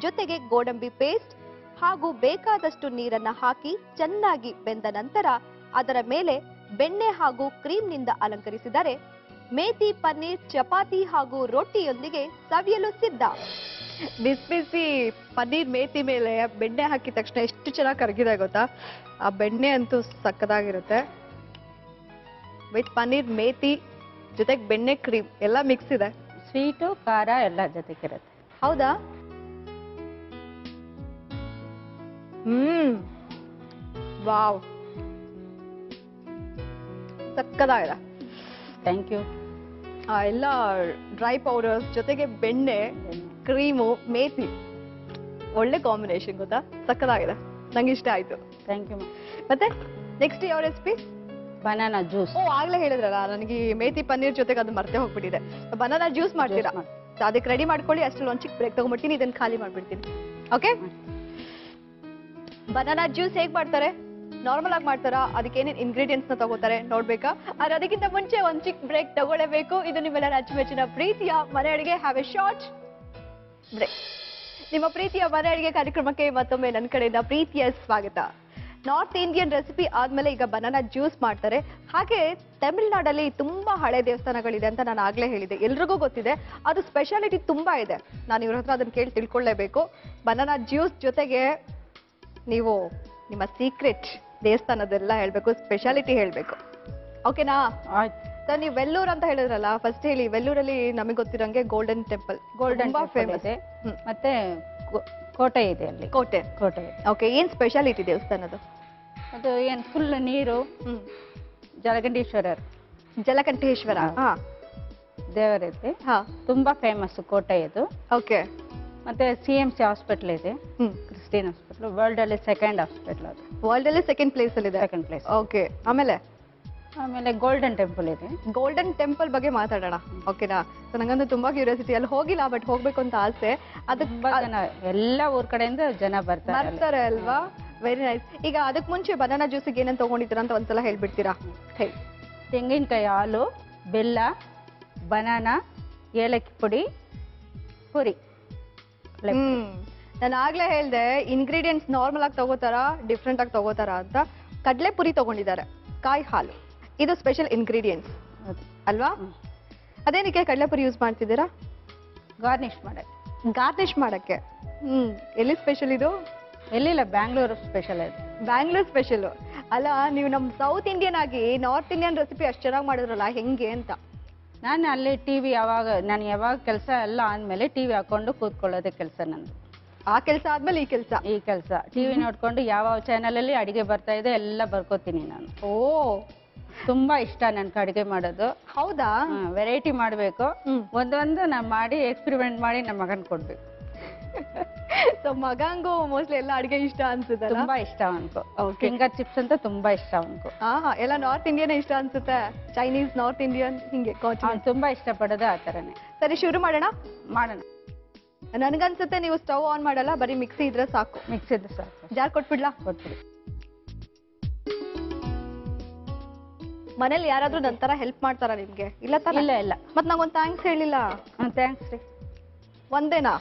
ಜೊತೆಗೆ ಗೋಡಂಬಿ ಪೇಸ್ಟ್ ಹಾಗೂ ಬೇಕಾದಷ್ಟು ನೀರನ್ನ ಹಾಕಿ ಚೆನ್ನಾಗಿ ಬೆಂದ ನಂತರ ಅದರ ಮೇಲೆ ಬೆಣ್ಣೆ ಹಾಗೂ ಕ್ರೀಮ್ನಿಂದ ಅಲಂಕರಿಸಿದರೆ ಮೇಥಿ ಪನ್ನೀರ್ ಚಪಾತಿ ಹಾಗೂ ರೊಟ್ಟಿಯೊಂದಿಗೆ ಸವಿಯಲು ಸಿದ್ಧ. ಬಿಸಿ ಪನ್ನೀರ್ ಮೇಥಿ ಮೇಲೆ ಬೆಣ್ಣೆ ಹಾಕಿದ ತಕ್ಷಣ ಎಷ್ಟು ಚೆನ್ನಾಗಿ ಕರಗಿದೆ ಗೊತ್ತಾ? ಆ ಬೆಣ್ಣೆ ಅಂತೂ ಸಕ್ಕದಾಗಿರುತ್ತೆ. ವಿತ್ ಪನ್ನೀರ್, ಮೇಥಿ ಜೊತೆಗೆ ಬೆಣ್ಣೆ, ಕ್ರೀಮ್ ಎಲ್ಲ ಮಿಕ್ಸ್ ಇದೆ. ಸ್ವೀಟು, ಖಾರ ಎಲ್ಲ ಜೊತೆಗಿರುತ್ತೆ. ಹೌದಾ? ವಾವ್, ಸಕ್ಕದಾಗಿದೆ. Thank you. ಎಲ್ಲ ಡ್ರೈ ಪೌಡರ್ಸ್ ಜೊತೆಗೆ ಬೆಣ್ಣೆ, ಕ್ರೀಮು, ಮೇಥಿ ಒಳ್ಳೆ ಕಾಂಬಿನೇಷನ್ ಗೊತ್ತಾ? ಸಕ್ಕದಾಗಿದೆ, ನಂಗೆ ಇಷ್ಟ ಆಯ್ತು. Thank you. ಮತ್ತೆ ನೆಕ್ಸ್ಟ್ ಯಾವ ರೆಸಿಪಿ? Banana juice. ಆಗ್ಲೇ ಹೇಳಿದ್ರಲ್ಲ, ನನಗೆ ಮೇಥಿ ಪನ್ನೀರ್ ಜೊತೆಗೆ ಅದು ಮರ್ತೆ ಹೋಗ್ಬಿಟ್ಟಿದೆ. ಬನಾನಾ ಜ್ಯೂಸ್ ಮಾಡ್ತೀರಾ? ಅದಕ್ಕೆ ರೆಡಿ ಮಾಡ್ಕೊಳ್ಳಿ. ಅಷ್ಟ್ರಲ್ಲಿ ಒಂದು ಚಿಕ್ಕ ಬ್ರೇಕ್ ತಗೊಂಡ್ಬಿಡ್ತೀನಿ, ಇದನ್ನ ಖಾಲಿ ಮಾಡ್ಬಿಡ್ತೀನಿ. ಓಕೆ, ಬನಾನಾ ಜ್ಯೂಸ್ ಹೇಗ್ ಮಾಡ್ತಾರೆ? ನಾರ್ಮಲ್ ಆಗಿ ಮಾಡ್ತಾರಾ? ಅದಕ್ಕೆ ಏನೇನು ಇಂಗ್ರೀಡಿಯೆಂಟ್ಸ್ ನ ತಗೋತಾರೆ ನೋಡ್ಬೇಕಾ? ಆದ್ರೆ ಅದಕ್ಕಿಂತ ಮುಂಚೆ ಒಂದು ಚಿಕ್ಕ ಬ್ರೇಕ್ ತಗೊಳ್ಳೇಬೇಕು. ಇದು ನಿಮ್ಮೆಲ್ಲರ ಅಚ್ಚುಮೆಚ್ಚಿನ ಪ್ರೀತಿಯ ಮನೆ ಅಡಿಗೆ. Have a short break. ನಿಮ್ಮ ಪ್ರೀತಿಯ ಮನೆ ಅಡಿಗೆ ಕಾರ್ಯಕ್ರಮಕ್ಕೆ ಮತ್ತೊಮ್ಮೆ ನನ್ನ ಕಡೆಯಿಂದ ಪ್ರೀತಿಯ ಸ್ವಾಗತ. ನಾರ್ತ್ ಇಂಡಿಯನ್ ರೆಸಿಪಿ ಆದ್ಮೇಲೆ ಈಗ ಬನಾನಾ ಜ್ಯೂಸ್ ಮಾಡ್ತಾರೆ. ಹಾಗೆ ತಮಿಳ್ನಾಡಲ್ಲಿ ತುಂಬಾ ಹಳೆ ದೇವಸ್ಥಾನಗಳಿದೆ ಅಂತ ನಾನು ಆಗ್ಲೇ ಹೇಳಿದೆ, ಎಲ್ರಿಗೂ ಗೊತ್ತಿದೆ. ಅದು ಸ್ಪೆಷಾಲಿಟಿ ತುಂಬಾ ಇದೆ. ನಾನು ಇವ್ರ ಹತ್ರ ಅದನ್ನ ಕೇಳಿ ತಿಳ್ಕೊಳ್ಳೇಬೇಕು. ಬನಾನಾ ಜ್ಯೂಸ್ ಜೊತೆಗೆ ನೀವು ನಿಮ್ಮ ಸೀಕ್ರೆಟ್ ದೇವಸ್ಥಾನದೆಲ್ಲ ಹೇಳ್ಬೇಕು, ಸ್ಪೆಷಾಲಿಟಿ ಹೇಳ್ಬೇಕು. ಓಕೆನಾ? ಸರ್, ನೀವು ವೆಲ್ಲೂರ್ ಅಂತ ಹೇಳಿದ್ರಲ್ಲ, ಫಸ್ಟ್ ಹೇಳಿ. ವೆಲ್ಲೂರಲ್ಲಿ ನಮಗೆ ಗೊತ್ತಿರೋಂಗೆ ಗೋಲ್ಡನ್ ಟೆಂಪಲ್, ತುಂಬಾ ಫೇಮಸ್. ಮತ್ತೆ ಕೋಟೆ ಇದೆ ಅಲ್ಲಿ. ಕೋಟೆ. ಓಕೆ, ಏನ್ ಸ್ಪೆಷಾಲಿಟಿ ದೇವಸ್ಥಾನದ್ದು? ಅದು ಏನ್ ಫುಲ್ ನೀರು, ಜಲಗಂಡೇಶ್ವರರ್ ಜಲಕಂಠೇಶ್ವರ. ಹಾ ದೇವರೈತೆ, ಹಾ ತುಂಬಾ ಫೇಮಸ್ ಕೋಟೆ ಇದು. ಓಕೆ. ಮತ್ತೆ CMC ಹಾಸ್ಪಿಟಲ್ ಇದೆ, ಕ್ರಿಸ್ಟಿಯನ್ ಹಾಸ್ಪಿಟಲ್, ವರ್ಲ್ಡ್ ಅಲ್ಲಿ ಸೆಕೆಂಡ್ ಹಾಸ್ಪಿಟಲ್ ಅದು. ವರ್ಲ್ಡ್ ಅಲ್ಲಿ ಸೆಕೆಂಡ್ ಪ್ಲೇಸ್ ಅಲ್ಲಿ ಇದೆ. Second place. ಓಕೆ. ಆಮೇಲೆ ಗೋಲ್ಡನ್ ಟೆಂಪಲ್ ಇದೆ. ಗೋಲ್ಡನ್ ಟೆಂಪಲ್ ಬಗ್ಗೆ ಮಾತಾಡೋಣ, ಓಕೆನಾ? ಸೊ ನಂಗಂತೂ ತುಂಬಾ ಕ್ಯೂರಿಯಾಸಿಟಿ, ಅಲ್ಲಿ ಹೋಗಿಲ್ಲ ಬಟ್ ಹೋಗ್ಬೇಕು ಅಂತ ಆಸೆ. ತುಂಬಾ ಜನ ಎಲ್ಲ ಊರ್ ಕಡೆಯಿಂದ ಜನ ಬರ್ತಾರೆ ಅಲ್ವಾ? Very nice. ಈಗ ಅದಕ್ಕೆ ಮುಂಚೆ ಬನಾನಾ ಜ್ಯೂಸಿಗೆ ಏನೇನು ತಗೊಂಡಿದ್ದೀರಾ ಅಂತ ಒಂದ್ಸಲ ಹೇಳ್ಬಿಡ್ತೀರಾ? ಹೇಳಿ. ತೆಂಗಿನಕಾಯಿ ಹಾಲು, ಬೆಲ್ಲ, ಬನಾನಾ, ಏಲಕ್ಕಿ ಪುಡಿ, ಪುರಿ. ನಾನು ಆಗ್ಲೇ ಹೇಳ್ದೆ ಇಂಗ್ರೀಡಿಯೆಂಟ್ಸ್ ನಾರ್ಮಲ್ ಆಗಿ ತಗೋತಾರ ಡಿಫ್ರೆಂಟ್ ಆಗಿ ತಗೋತಾರ ಅಂತ. ಕಡಲೆ ಪುರಿ ತಗೊಂಡಿದ್ದಾರೆ, ಕಾಯಿ ಹಾಲು, ಇದು ಸ್ಪೆಷಲ್ ಇಂಗ್ರೀಡಿಯೆಂಟ್ಸ್ ಅಲ್ವಾ? ಅದೇನಕ್ಕೆ ಕಡಲೆ ಪುರಿ ಯೂಸ್ ಮಾಡ್ತಿದ್ದೀರಾ? ಗಾರ್ನಿಶ್ ಮಾಡಕ್ಕೆ. ಗಾರ್ನಿಶ್ ಮಾಡಕ್ಕೆ. ಎಲ್ಲಿ ಸ್ಪೆಷಲ್ ಇದು? ಎಲ್ಲಿಲ್ಲ, ಬ್ಯಾಂಗ್ಳೂರು ಸ್ಪೆಷಲ್ ಇದು. ಬ್ಯಾಂಗ್ಳೂರ್ ಸ್ಪೆಷಲ್ ಅಲ್ಲ, ನೀವು ನಮ್ಮ ಸೌತ್ ಇಂಡಿಯನ್ ಆಗಿ ನಾರ್ತ್ ಇಂಡಿಯನ್ ರೆಸಿಪಿ ಅಷ್ಟು ಚೆನ್ನಾಗಿ ಮಾಡಿದ್ರಲ್ಲ, ಹೆಂಗೆ ಅಂತ. ನಾನು ಅಲ್ಲಿ ಟಿವಿ ಯಾವಾಗ ಕೆಲಸ ಎಲ್ಲ ಆದ್ಮೇಲೆ ಟಿವಿ ಹಾಕೊಂಡು ಕೂತ್ಕೊಳ್ಳೋದೇ ಕೆಲಸ ನಂದು. ಆ ಕೆಲಸ ಆದ್ಮೇಲೆ ಈ ಕೆಲಸ ಟಿವಿ ನೋಡ್ಕೊಂಡು ಯಾವ ಚಾನಲ್ ಅಲ್ಲಿ ಅಡಿಗೆ ಬರ್ತಾ ಇದೆ ಎಲ್ಲ ಬರ್ಕೋತೀನಿ ನಾನು. ಓ, ತುಂಬಾ ಇಷ್ಟ ನನ್ಗೆ ಅಡಿಗೆ ಮಾಡೋದು. ಹೌದಾ? ವೆರೈಟಿ ಮಾಡ್ಬೇಕು, ಒಂದೊಂದು ನಾನು ಮಾಡಿ ಎಕ್ಸ್ಪೆರಿಮೆಂಟ್ ಮಾಡಿ ನಮ್ಮ ಮಗನ್ ಕೊಡ್ಬೇಕು. ಸೊ ಮಗಂಗೂ ಮೋಸ್ಟ್ಲಿ ಎಲ್ಲ ಅಡಿಗೆ ಇಷ್ಟ ಅನ್ಸುತ್ತೆ. ತುಂಬಾ ಇಷ್ಟ ಅವನ್ಕು. ಫಿಂಗರ್ ಚಿಪ್ಸ್ ಅಂತ ತುಂಬಾ ಇಷ್ಟ ಅವನ್ಕು. ಎಲ್ಲ ನಾರ್ತ್ ಇಂಡಿಯನ್ ಇಷ್ಟ ಅನ್ಸುತ್ತೆ, ಚೈನೀಸ್, ನಾರ್ತ್ ಇಂಡಿಯನ್ ಹಿಂಗೆ ತುಂಬಾ ಇಷ್ಟ ಪಡೋದು ಆ ತರನೇ. ಸರಿ, ಶುರು ಮಾಡೋಣ. ನನ್ಗನ್ಸುತ್ತೆ ನೀವು ಸ್ಟವ್ ಆನ್ ಮಾಡಲ್ಲ, ಬರೀ ಮಿಕ್ಸಿ ಇದ್ರೆ ಸಾಕು. ಮಿಕ್ಸಿ ಇದ್ರೆ ಸಾಕು. ಜಾರ್ ಕೊಟ್ಬಿಡ್ಲಾ? ಕೊಟ್ಬಿಡಿ. ಮನೇಲಿ ಯಾರಾದ್ರೂ ನಂತರ ಹೆಲ್ಪ್ ಮಾಡ್ತಾರ ನಿಮ್ಗೆ? ಇಲ್ಲ ತಾನೆ? ಇಲ್ಲ. ಮತ್ ನಂಗೊಂದು ಥ್ಯಾಂಕ್ಸ್ ಹೇಳಿಲ್ಲ. ಥ್ಯಾಂಕ್ಸ್ ರೀ. ಒಂದೇನಾ?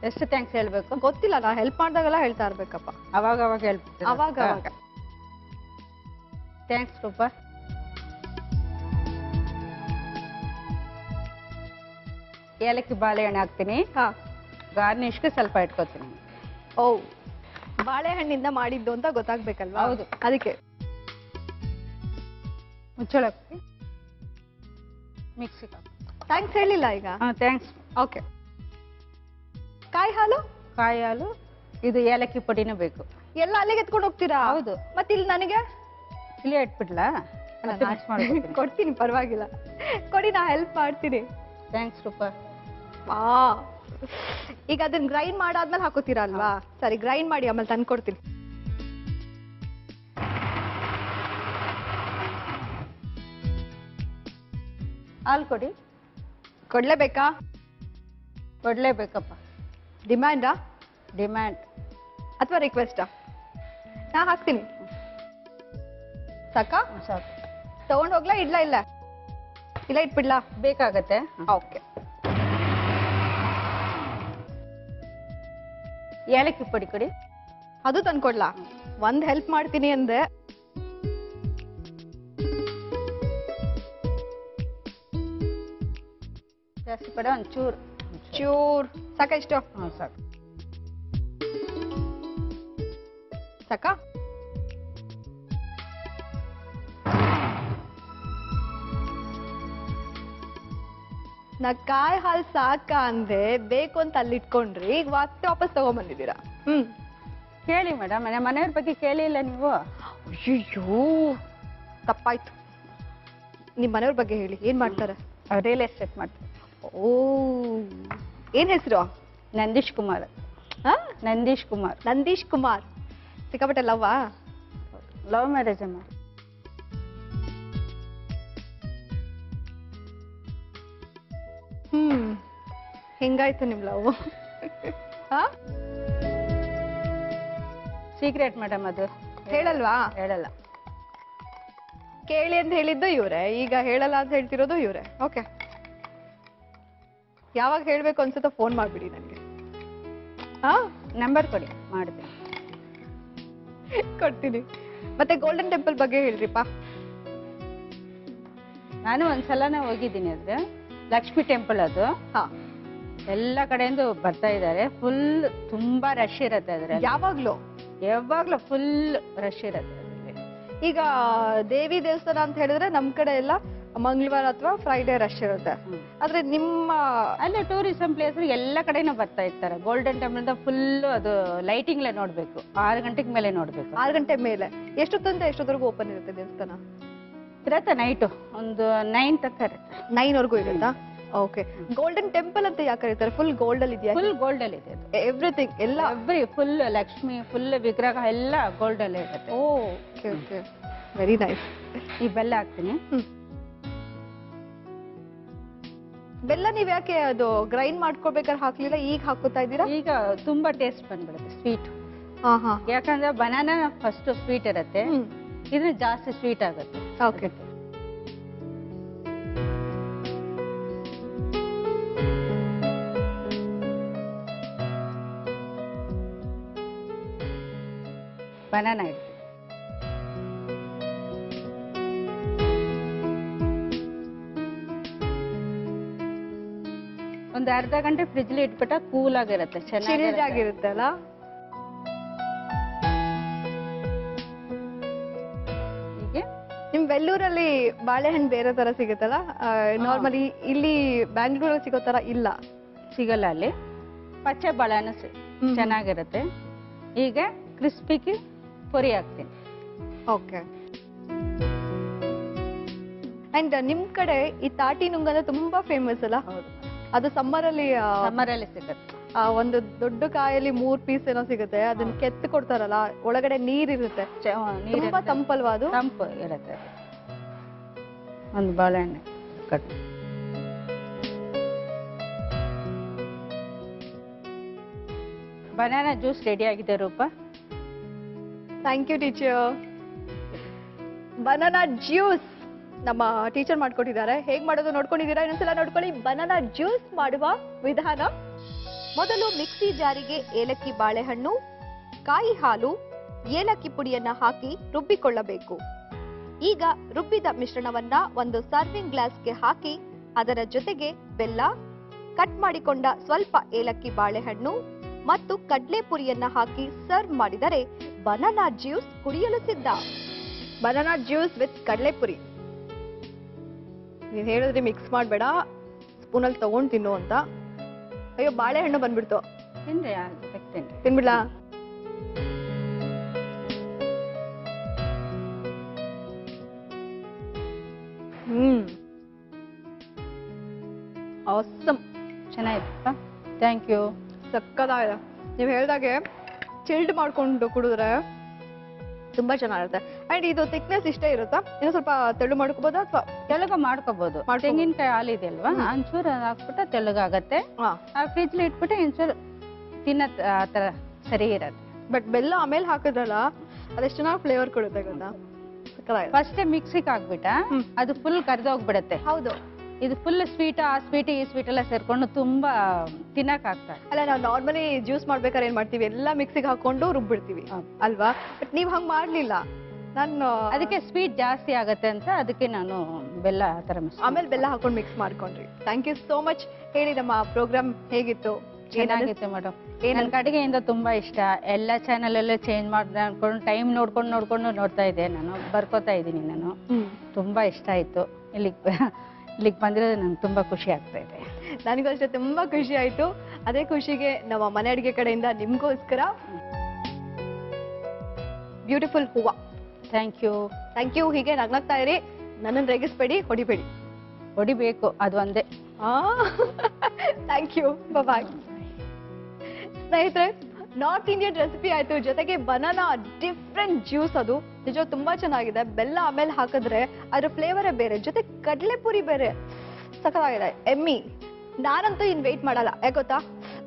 ಎಷ್ಟು ಥ್ಯಾಂಕ್ಸ್ ಹೇಳ್ಬೇಕು ಗೊತ್ತಿಲ್ಲ, ನಾ ಹೆಲ್ಪ್ ಮಾಡ್ದಾಗೆಲ್ಲ ಹೇಳ್ತಾ ಇರ್ಬೇಕಪ್ಪ. ಅವಾಗ ಹೇಳ್ಬಿಡ್ತೀನಿ. ಅವಾಗ ಥ್ಯಾಂಕ್ಸ್ ರೂಪ. ಏಲಕ್ಕಿ ಬಾಳೆಹಣ್ಣು ಹಾಕ್ತೀನಿ. ಗಾರ್ನಿಷ್ಗೆ ಸ್ವಲ್ಪ ಇಟ್ಕೋತೀನಿ. ಓ, ಬಾಳೆಹಣ್ಣಿಂದ ಮಾಡಿದ್ದು ಅಂತ ಗೊತ್ತಾಗ್ಬೇಕಲ್ವಾ? ಹೌದು, ಅದಕ್ಕೆ ಮುಚ್ಚಳಕ್ಕೆ ಮಿಕ್ಸಿ. ಥ್ಯಾಂಕ್ಸ್ ಹೇಳಿಲ್ಲ ಈಗ? ಥ್ಯಾಂಕ್ಸ್. ಓಕೆ. ಕಾಯಿ ಹಾಲು, ಇದು ಏಲಕ್ಕಿ ಪುಡಿನೂ ಬೇಕು. ಎಲ್ಲ ಅಲ್ಲಿಗೆ ಎತ್ಕೊಂಡು ಹೋಗ್ತೀರಾ? ಹೌದು. ಮತ್ತೆ ಇಲ್ಲಿ ನನಗೆ ಇಲ್ಲೇ ಇಟ್ಬಿಡ್ಲಾ? ಕೊಡ್ತೀನಿ, ಪರವಾಗಿಲ್ಲ, ಕೊಡಿ, ನಾ ಹೆಲ್ಪ್ ಮಾಡ್ತೀನಿ. ಥ್ಯಾಂಕ್ಸ್ ರೂಪ. ಈಗ ಅದನ್ನ ಗ್ರೈಂಡ್ ಮಾಡಾದ್ಮೇಲೆ ಹಾಕೋತೀರಾ ಅಲ್ವಾ? ಸರಿ, ಗ್ರೈಂಡ್ ಮಾಡಿ ಆಮೇಲೆ ತಂದು ಕೊಡ್ತೀನಿ. ಹಾಲು ಕೊಡಿ. ಕೊಡ್ಲೇಬೇಕಾ? ಕೊಡ್ಲೇಬೇಕಪ್ಪ. ಡಿಮ್ಯಾಂಡಾ? ಡಿಮ್ಯಾಂಡ್ ಅಥವಾ ರಿಕ್ವೆಸ್ಟಾ? ನಾ ಹಾಕ್ತೀನಿ. ಸಾಕಾ? ಸಾಕು. ತಗೊಂಡ್ ಹೋಗ್ಲಾ? ಇಲ್ಲ ಇಟ್ಬಿಡ್ಲಾ? ಬೇಕಾಗತ್ತೆ. ಓಕೆ. ಏಲಕ್ಕಿ ಪುಡಿ ಕೊಡಿ. ಅದು ತಂದ್ಕೊಡ್ಲಾ? ಒಂದ್ ಹೆಲ್ಪ್ ಮಾಡ್ತೀನಿ ಅಂದೆ. ಜಾಸ್ತಿ ಬೇಡ, ಒಂದ್ ಚೂರ್ ಸಾಕ? ಇಷ್ಟು? ಸಾಕು. ಸಾಕಾ? ನಾ ಕಾಯಿ ಹಾಲು ಸಾಕ ಅಂದೆ, ಬೇಕು ಅಂತ ಅಲ್ಲಿ ಇಟ್ಕೊಂಡ್ರಿ, ಈಗ ಮತ್ತೆ ವಾಪಸ್ ತಗೊಂಡ್ಬಂದಿದ್ದೀರಾ. ಕೇಳಿ ಮೇಡಮ್, ಮನೆಯವ್ರ ಬಗ್ಗೆ ಕೇಳಿಲ್ಲ ನೀವು? ಅಯ್ಯೋ, ತಪ್ಪಾಯ್ತು. ನಿಮ್ ಮನೆಯವ್ರ ಬಗ್ಗೆ ಹೇಳಿ. ಏನ್ ಮಾಡ್ತಾರೆ? ರಿಯಲ್ ಎಸ್ಟೇಟ್ ಮಾಡ್ತಾರೆ. ಓ, ಏನ್ ಹೆಸರು? ನಂದೀಶ್ ಕುಮಾರ್. ನಂದೀಶ್ ಕುಮಾರ್. ಸಿಕ್ಕಾಪಟ್ಟೆ ಲವ್ವಾ? ಲವ್ ಮ್ಯಾರೇಜ್ ಅಮ್ಮ. ಹೆಂಗಾಯ್ತು ನಿಮ್ ಲವ್? ಸೀಕ್ರೆಟ್ ಮೇಡಮ್, ಅದು ಹೇಳಲ್ವಾ? ಹೇಳಲ್ಲ. ಕೇಳಿ ಅಂತ ಹೇಳಿದ್ದು ಇವ್ರೆ, ಈಗ ಹೇಳಲ್ಲ ಅಂತ ಹೇಳ್ತಿರೋದು ಇವ್ರೆ. ಓಕೆ, ಯಾವಾಗ ಹೇಳ್ಬೇಕು ಅನ್ಸುತ್ತೋ ಫೋನ್ ಮಾಡ್ಬಿಡಿ ನನಗೆ. ನಂಬರ್ ಕೊಡಿ, ಮಾಡ್ತೀನಿ. ಕೊಡ್ತೀನಿ. ಮತ್ತೆ ಗೋಲ್ಡನ್ ಟೆಂಪಲ್ ಬಗ್ಗೆ ಹೇಳ್ರಿಪ್ಪ. ನಾನು ಒಂದ್ಸಲನೇ ಹೋಗಿದ್ದೀನಿ. ಅದ್ರೆ ಲಕ್ಷ್ಮಿ ಟೆಂಪಲ್ ಅದು. ಎಲ್ಲ ಕಡೆಯಿಂದ ಬರ್ತಾ ಇದ್ದಾರೆ. ಫುಲ್ ತುಂಬಾ ರಶ್ ಇರತ್ತೆ ಅದ್ರ. ಯಾವಾಗ್ಲೂ ಫುಲ್ ರಶ್ ಇರತ್ತೆ. ಈಗ ದೇವಿ ದೇವಸ್ಥಾನ ಅಂತ ಹೇಳಿದ್ರೆ ನಮ್ ಕಡೆ ಎಲ್ಲ ಮಂಗಳವಾರ ಅಥವಾ ಫ್ರೈಡೆ ರಶ್ ಇರುತ್ತೆ. ಆದ್ರೆ ನಿಮ್ಮ ಅಲ್ಲೇ ಟೂರಿಸಂ ಪ್ಲೇಸ್ ಎಲ್ಲ ಕಡೆನೂ ಬರ್ತಾ ಇರ್ತಾರೆ. ಗೋಲ್ಡನ್ ಟೆಂಪಲ್ ಫುಲ್ ಅದು ಲೈಟಿಂಗ್ ನೋಡ್ಬೇಕು. 6 ಗಂಟೆಗೆ ಮೇಲೆ ನೋಡ್ಬೇಕು. 6 ಗಂಟೆ ಮೇಲೆ. ಎಷ್ಟೊತ್ತಂತ ಎಷ್ಟೊತ್ತವರೆಗೂ ಓಪನ್ ಇರುತ್ತೆ ದೇವಸ್ಥಾನ? ಇರತ್ತೆ ನೈಟು ಒಂದು 9 ತನಕ ಇರುತ್ತೆ. 9 ವರೆಗೂ ಇರುತ್ತಾ? ಓಕೆ. ಗೋಲ್ಡನ್ ಟೆಂಪಲ್ ಅಂತ ಯಾಕೆ ಕರೀತಾರೆ? ಫುಲ್ ಗೋಲ್ಡ್ ಅಲ್ಲಿ ಇದೆಯಾ? ಫುಲ್ ಗೋಲ್ಡ್ ಅಲ್ಲಿ ಇದೆ. ಎವ್ರಿಥಿಂಗ್ ಎಲ್ಲ ಫುಲ್ ಲಕ್ಷ್ಮಿ ಫುಲ್ ವಿಗ್ರಹ ಎಲ್ಲ ಗೋಲ್ಡ್ ಅಲ್ಲೇ ಇರುತ್ತೆ. Okay okay, very nice. ಈ ಬೆಲ್ಲ ಹಾಕ್ತೀನಿ. ಬೆಲ್ಲ ನೀವ್ ಯಾಕೆ ಅದು ಗ್ರೈಂಡ್ ಮಾಡ್ಕೊಳ್ಬೇಕಾದ್ರೆ ಹಾಕ್ಲಿಲ್ಲ, ಈಗ ಹಾಕೋತಾ ಇದ್ದೀರಾ? ಈಗ ತುಂಬಾ ಟೇಸ್ಟ್ ಬಂದ್ಬಿಡುತ್ತೆ ಸ್ವೀಟ್. ಹಾ. ಯಾಕಂದ್ರೆ ಬನಾನಾ ಫಸ್ಟ್ ಸ್ವೀಟ್ ಇರುತ್ತೆ, ಇದನ್ನ ಜಾಸ್ತಿ ಸ್ವೀಟ್ ಆಗುತ್ತೆ. ಓಕೆ. ಬನಾನಾ ಇಡ್ತೀವಿ. ಒಂದು ಅರ್ಧ ಗಂಟೆ ಫ್ರಿಜ್ ಅಲ್ಲಿ ಇಟ್ಬಿಟ್ಟ ಕೂಲ್ ಆಗಿರುತ್ತೆ, ಚೆನ್ನಾಗಿರುತ್ತೆ ಅಲ್ಲ? ಹೀಗೆ ನಿಮ್ ವೆಲ್ಲೂರಲ್ಲಿ ಬಾಳೆಹಣ್ಣು ಬೇರೆ ತರ ಸಿಗುತ್ತಲ್ಲ, ನಾರ್ಮಲಿ ಇಲ್ಲಿ ಬ್ಯಾಂಗ್ಳೂರಲ್ಲಿ ಸಿಗೋ ತರ ಇಲ್ಲ, ಸಿಗಲ್ಲ. ಅಲ್ಲಿ ಪಚ್ಚೆ ಬಾಳೆಹಣ್ಣು ಚೆನ್ನಾಗಿರುತ್ತೆ. ಈಗ ಕ್ರಿಸ್ಪಿಗೆ ಪುರಿ ಹಾಕ್ತೀನಿ. ಓಕೆ. ಅಂಡ್ ನಿಮ್ ಕಡೆ ಈ ತಾಟಿ ನುಂಗ್ ಅಂದ್ರೆ ತುಂಬಾ ಫೇಮಸ್ ಅಲ್ಲ? ಹೌದು, ಅದು ಸಮ್ಮರ್ ಅಲ್ಲಿ ಸಿಗುತ್ತೆ. ಒಂದು ದೊಡ್ಡ ಕಾಯಲ್ಲಿ 3 ಪೀಸ್ ಏನೋ ಸಿಗುತ್ತೆ, ಅದನ್ನ ಕೆತ್ತು ಕೊಡ್ತಾರಲ್ಲ, ಒಳಗಡೆ ನೀರಿರುತ್ತೆ, ತುಂಬಾ ತಂಪಲ್ವಾ ಅದು? ತಂಪು ಇರುತ್ತೆ. ಒಂದು ಬಾಳೆಹಣ್ಣು ಕಟ್. ಬನಾನಾ ಜ್ಯೂಸ್ ರೆಡಿ ಆಗಿದೆ Rupa. Thank you teacher. Banana juice ನಮ್ಮ ಟೀಚರ್ ಮಾಡ್ಕೊಟ್ಟಿದ್ದಾರೆ. ಹೇಗ್ ಮಾಡೋದು ನೋಡ್ಕೊಂಡಿದ್ದೀರಾ? ಇನ್ನೊಂದ್ಸಲ ನೋಡ್ಕೊಳ್ಳಿ. ಬನಾನಾ ಜ್ಯೂಸ್ ಮಾಡುವ ವಿಧಾನ: ಮೊದಲು ಮಿಕ್ಸಿ ಜಾರಿಗೆ ಏಲಕ್ಕಿ, ಬಾಳೆಹಣ್ಣು, ಕಾಯಿ ಹಾಲು, ಏಲಕ್ಕಿ ಪುಡಿಯನ್ನ ಹಾಕಿ ರುಬ್ಬಿಕೊಳ್ಳಬೇಕು. ಈಗ ರುಬ್ಬಿದ ಮಿಶ್ರಣವನ್ನ ಒಂದು ಸರ್ವಿಂಗ್ ಗ್ಲಾಸ್ಗೆ ಹಾಕಿ ಅದರ ಜೊತೆಗೆ ಬೆಲ್ಲ, ಕಟ್ ಮಾಡಿಕೊಂಡ ಸ್ವಲ್ಪ ಏಲಕ್ಕಿ, ಬಾಳೆಹಣ್ಣು ಮತ್ತು ಕಡ್ಲೆ ಪುರಿಯನ್ನ ಹಾಕಿ ಸರ್ವ್ ಮಾಡಿದರೆ ಬನಾನಾ ಜ್ಯೂಸ್ ಕುಡಿಯಲು ಸಿದ್ಧ. ಬನಾನಾ ಜ್ಯೂಸ್ ವಿತ್ ಕಡಲೆಪುರಿ. ನೀವ್ ಹೇಳಿದ್ರಿ ಮಿಕ್ಸ್ ಮಾಡಬೇಡ, ಸ್ಪೂನಲ್ಲಿ ತಗೊಂಡ್ ತಿನ್ನು ಅಂತ. ಅಯ್ಯೋ, ಬಾಳೆಹಣ್ಣು ಬಂದ್ಬಿಡ್ತು. ತಿನ್ಬಿಡ್ಲಾ? ಆಸಮ್. ಚೆನ್ನಾಗಿತ್ತು. Thank you. ಸಕ್ಕತ್ತಾಗಿದೆ. ನೀವು ಹೇಳ್ದಾಗೆ ಚಿಲ್ಡ್ ಮಾಡ್ಕೊಂಡು ಕುಡಿದ್ರೆ ತುಂಬಾ ಚೆನ್ನಾಗಿರುತ್ತೆ. ಅಂಡ್ ಇದು ಥಿಕ್ನೆಸ್ ಇಷ್ಟೇ ಇರುತ್ತಾ? ಇನ್ನು ಸ್ವಲ್ಪ ತೆಳು ಮಾಡ್ಕೋಬೋದಾ ಅಥವಾ ತೆಳುಗ ಮಾಡ್ಕೋಬಹುದು? ತೆಂಗಿನಕಾಯಿ ಹಾಲು ಇದೆ ಅಲ್ವಾ, ಒಂಚೂರು ಹಾಕ್ಬಿಟ್ಟು ತೆಳುಗಾಗತ್ತೆ. ಫ್ರಿಜ್ ಇಟ್ಬಿಟ್ಟು ಒಂಚೂರು ತಿನ್ನ ಆತರ ಸರಿ ಇರತ್ತೆ. ಬಟ್ ಬೆಲ್ಲ ಆಮೇಲೆ ಹಾಕಿದ್ರಲ್ಲ, ಅದೆಷ್ಟು ಚೆನ್ನಾಗಿ ಫ್ಲೇವರ್ ಕೊಡುತ್ತೆ ಗೊತ್ತಾ? ಫಸ್ಟ್ ಮಿಕ್ಸಿಗೆ ಹಾಕ್ಬಿಟ್ಟ ಅದು ಫುಲ್ ಕರ್ದೋಗ್ಬಿಡತ್ತೆ. ಹೌದು, ಇದು ಫುಲ್ ಸ್ವೀಟ್, ಆ ಸ್ವೀಟ್ ಈ ಸ್ವೀಟ್ ಎಲ್ಲ ಸೇರ್ಕೊಂಡು ತುಂಬಾ ತಿನ್ನಕ್ ಆಗ್ತದೆ. ಅಲ್ಲ, ನಾವು ನಾರ್ಮಲಿ ಜ್ಯೂಸ್ ಮಾಡ್ಬೇಕಾದ್ರೆ ಏನ್ ಮಾಡ್ತೀವಿ, ಎಲ್ಲ ಮಿಕ್ಸಿಗೆ ಹಾಕೊಂಡು ರುಬ್ಬಿಡ್ತೀವಿ ಅಲ್ವಾ? ಬಟ್ ನೀವ್ ಹಂಗ್ ಮಾಡ್ಲಿಲ್ಲ. ನಾನು ಅದಕ್ಕೆ ಸ್ವೀಟ್ ಜಾಸ್ತಿ ಆಗತ್ತೆ ಅಂತ ಅದಕ್ಕೆ ನಾನು ಬೆಲ್ಲ ಆತರ ಆಮೇಲೆ ಬೆಲ್ಲ ಹಾಕೊಂಡು ಮಿಕ್ಸ್ ಮಾಡ್ಕೊಂಡ್ರಿ. Thank you so much. ಹೇಳಿ, ನಮ್ಮ ಪ್ರೋಗ್ರಾಮ್ ಹೇಗಿತ್ತು? ಚೆನ್ನಾಗಿತ್ತು ಮೇಡಮ್. ನನ್ ಅಡುಗೆಯಿಂದ ತುಂಬಾ ಇಷ್ಟ. ಎಲ್ಲ ಚಾನೆಲ್ ಎಲ್ಲ ಚೇಂಜ್ ಮಾಡಿ ಅನ್ಕೊಂಡು ಟೈಮ್ ನೋಡ್ಕೊಂಡು ನೋಡ್ತಾ ಇದ್ದೆ. ನಾನು ಬರ್ಕೋತಾ ಇದ್ದೀನಿ. ನಾನು ತುಂಬಾ ಇಷ್ಟ ಆಯ್ತು. ಇಲ್ಲಿಗೆ ಬಂದಿರೋದು ನಂಗೆ ತುಂಬಾ ಖುಷಿ ಆಗ್ತಾ ಇದೆ. ನನಗೂ ಅಷ್ಟೇ ತುಂಬಾ ಖುಷಿ ಆಯ್ತು. ಅದೇ ಖುಷಿಗೆ ನಮ್ಮ ಮನೆ ಅಡಿಗೆ ಕಡೆಯಿಂದ ನಿಮ್ಗೋಸ್ಕರ ಬ್ಯೂಟಿಫುಲ್ ಹೂವ. Thank you. Thank you. ಹೀಗೆ ನಗ್ನಗ್ತಾ ಇರಿ, ನನ್ನನ್ನು ರೇಗಿಸ್ಬೇಡಿ, ಹೊಡಿಬೇಡಿ. ಹೊಡಿಬೇಕು, ಅದು ಒಂದೇ. Thank you. ಬಾಯ್. ಸ್ನೇಹಿತರೆ, ನಾರ್ತ್ ಇಂಡಿಯನ್ ರೆಸಿಪಿ ಆಯ್ತು, ಜೊತೆಗೆ ಬನಾನಾ ಡಿಫ್ರೆಂಟ್ ಜ್ಯೂಸ್. ಅದು ನಿಜ ತುಂಬಾ ಚೆನ್ನಾಗಿದೆ. ಬೆಲ್ಲ ಆಮೇಲೆ ಹಾಕಿದ್ರೆ ಅದ್ರ ಫ್ಲೇವರೇ ಬೇರೆ, ಜೊತೆ ಕಡಲೆಪುರಿ ಬೇರೆ. ಸಖತ್ತಾಗಿದೆ. ಎಮ್ಮಿ. ನಾನಂತೂ ಇನ್ ವೇಟ್ ಮಾಡಲ್ಲ. ಯಾಕೆ ಗೊತ್ತಾ?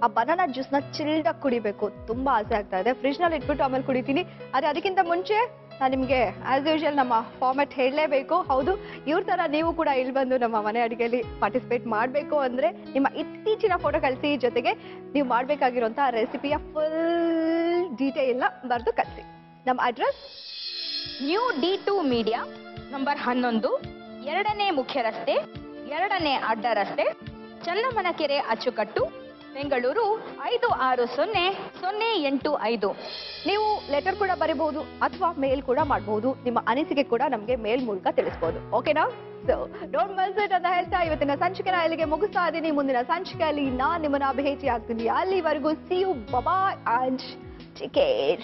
ಆ ಬನಾನಾ ಜ್ಯೂಸ್ ನ ಚಿಲ್ಡ್ ಆಗಿ ಕುಡಿಬೇಕು. ತುಂಬಾ ಆಸೆ ಆಗ್ತಾ ಇದೆ. ಫ್ರಿಜ್ ನಲ್ಲಿ ಇಟ್ಬಿಟ್ಟು ಆಮೇಲೆ ಕುಡಿತೀನಿ. ಆದ್ರೆ ಅದಕ್ಕಿಂತ ಮುಂಚೆ ನಾನು ನಿಮ್ಗೆ ಆಸ್ ಯೂಶುವಲ್ ನಮ್ಮ ಫಾರ್ಮೆಟ್ ಹೇಳಲೇಬೇಕು. ಹೌದು, ಇವ್ರ ತರ ನೀವು ಕೂಡ ಇಲ್ಲಿ ಬಂದು ನಮ್ಮ ಮನೆ ಅಡಿಗೆಯಲ್ಲಿ ಪಾರ್ಟಿಸಿಪೇಟ್ ಮಾಡಬೇಕು ಅಂದ್ರೆ ನಿಮ್ಮ ಇತ್ತೀಚಿನ ಫೋಟೋ ಕಳಿಸಿ, ಜೊತೆಗೆ ನೀವು ಮಾಡ್ಬೇಕಾಗಿರುವಂತಹ ರೆಸಿಪಿಯ ಫುಲ್ ಡೀಟೇಲ್ ನ ಬರೆದು ಕಳಿಸಿ. ನಮ್ಮ address new D2 media, number 11, 2ನೇ ಮುಖ್ಯ ರಸ್ತೆ, 2ನೇ ಅಡ್ಡ ರಸ್ತೆ, ಚನ್ನಮ್ಮನಕೆರೆ, ಅಚ್ಚುಕಟ್ಟು, ಬೆಂಗಳೂರು 560085. ನೀವು ಲೆಟರ್ ಕೂಡ ಬರೀಬಹುದು ಅಥವಾ ಮೇಲ್ ಕೂಡ ಮಾಡಬಹುದು. ನಿಮ್ಮ ಅನಿಸಿಕೆ ಕೂಡ ನಮಗೆ ಮೇಲ್ ಮೂಲಕ ತಿಳಿಸಬಹುದು. ಓಕೆನಾ? ಸೊ ಡೋಂಟ್ ಮಿಸ್ ಇಟ್ ಅಂತ ಹೇಳ್ತಾ ಇವತ್ತಿನ ಸಂಚಿಕೆನ ಇಲ್ಲಿಗೆ ಮುಗಿಸ್ತಾ ಇದ್ದೀನಿ. ಮುಂದಿನ ಸಂಚಿಕೆಯಲ್ಲಿ ನಾನು ನಿಮ್ಮನ್ನ ಭೇಟಿ ಆಗ್ತೀನಿ. ಅಲ್ಲಿವರೆಗೂ see you, bye and take care.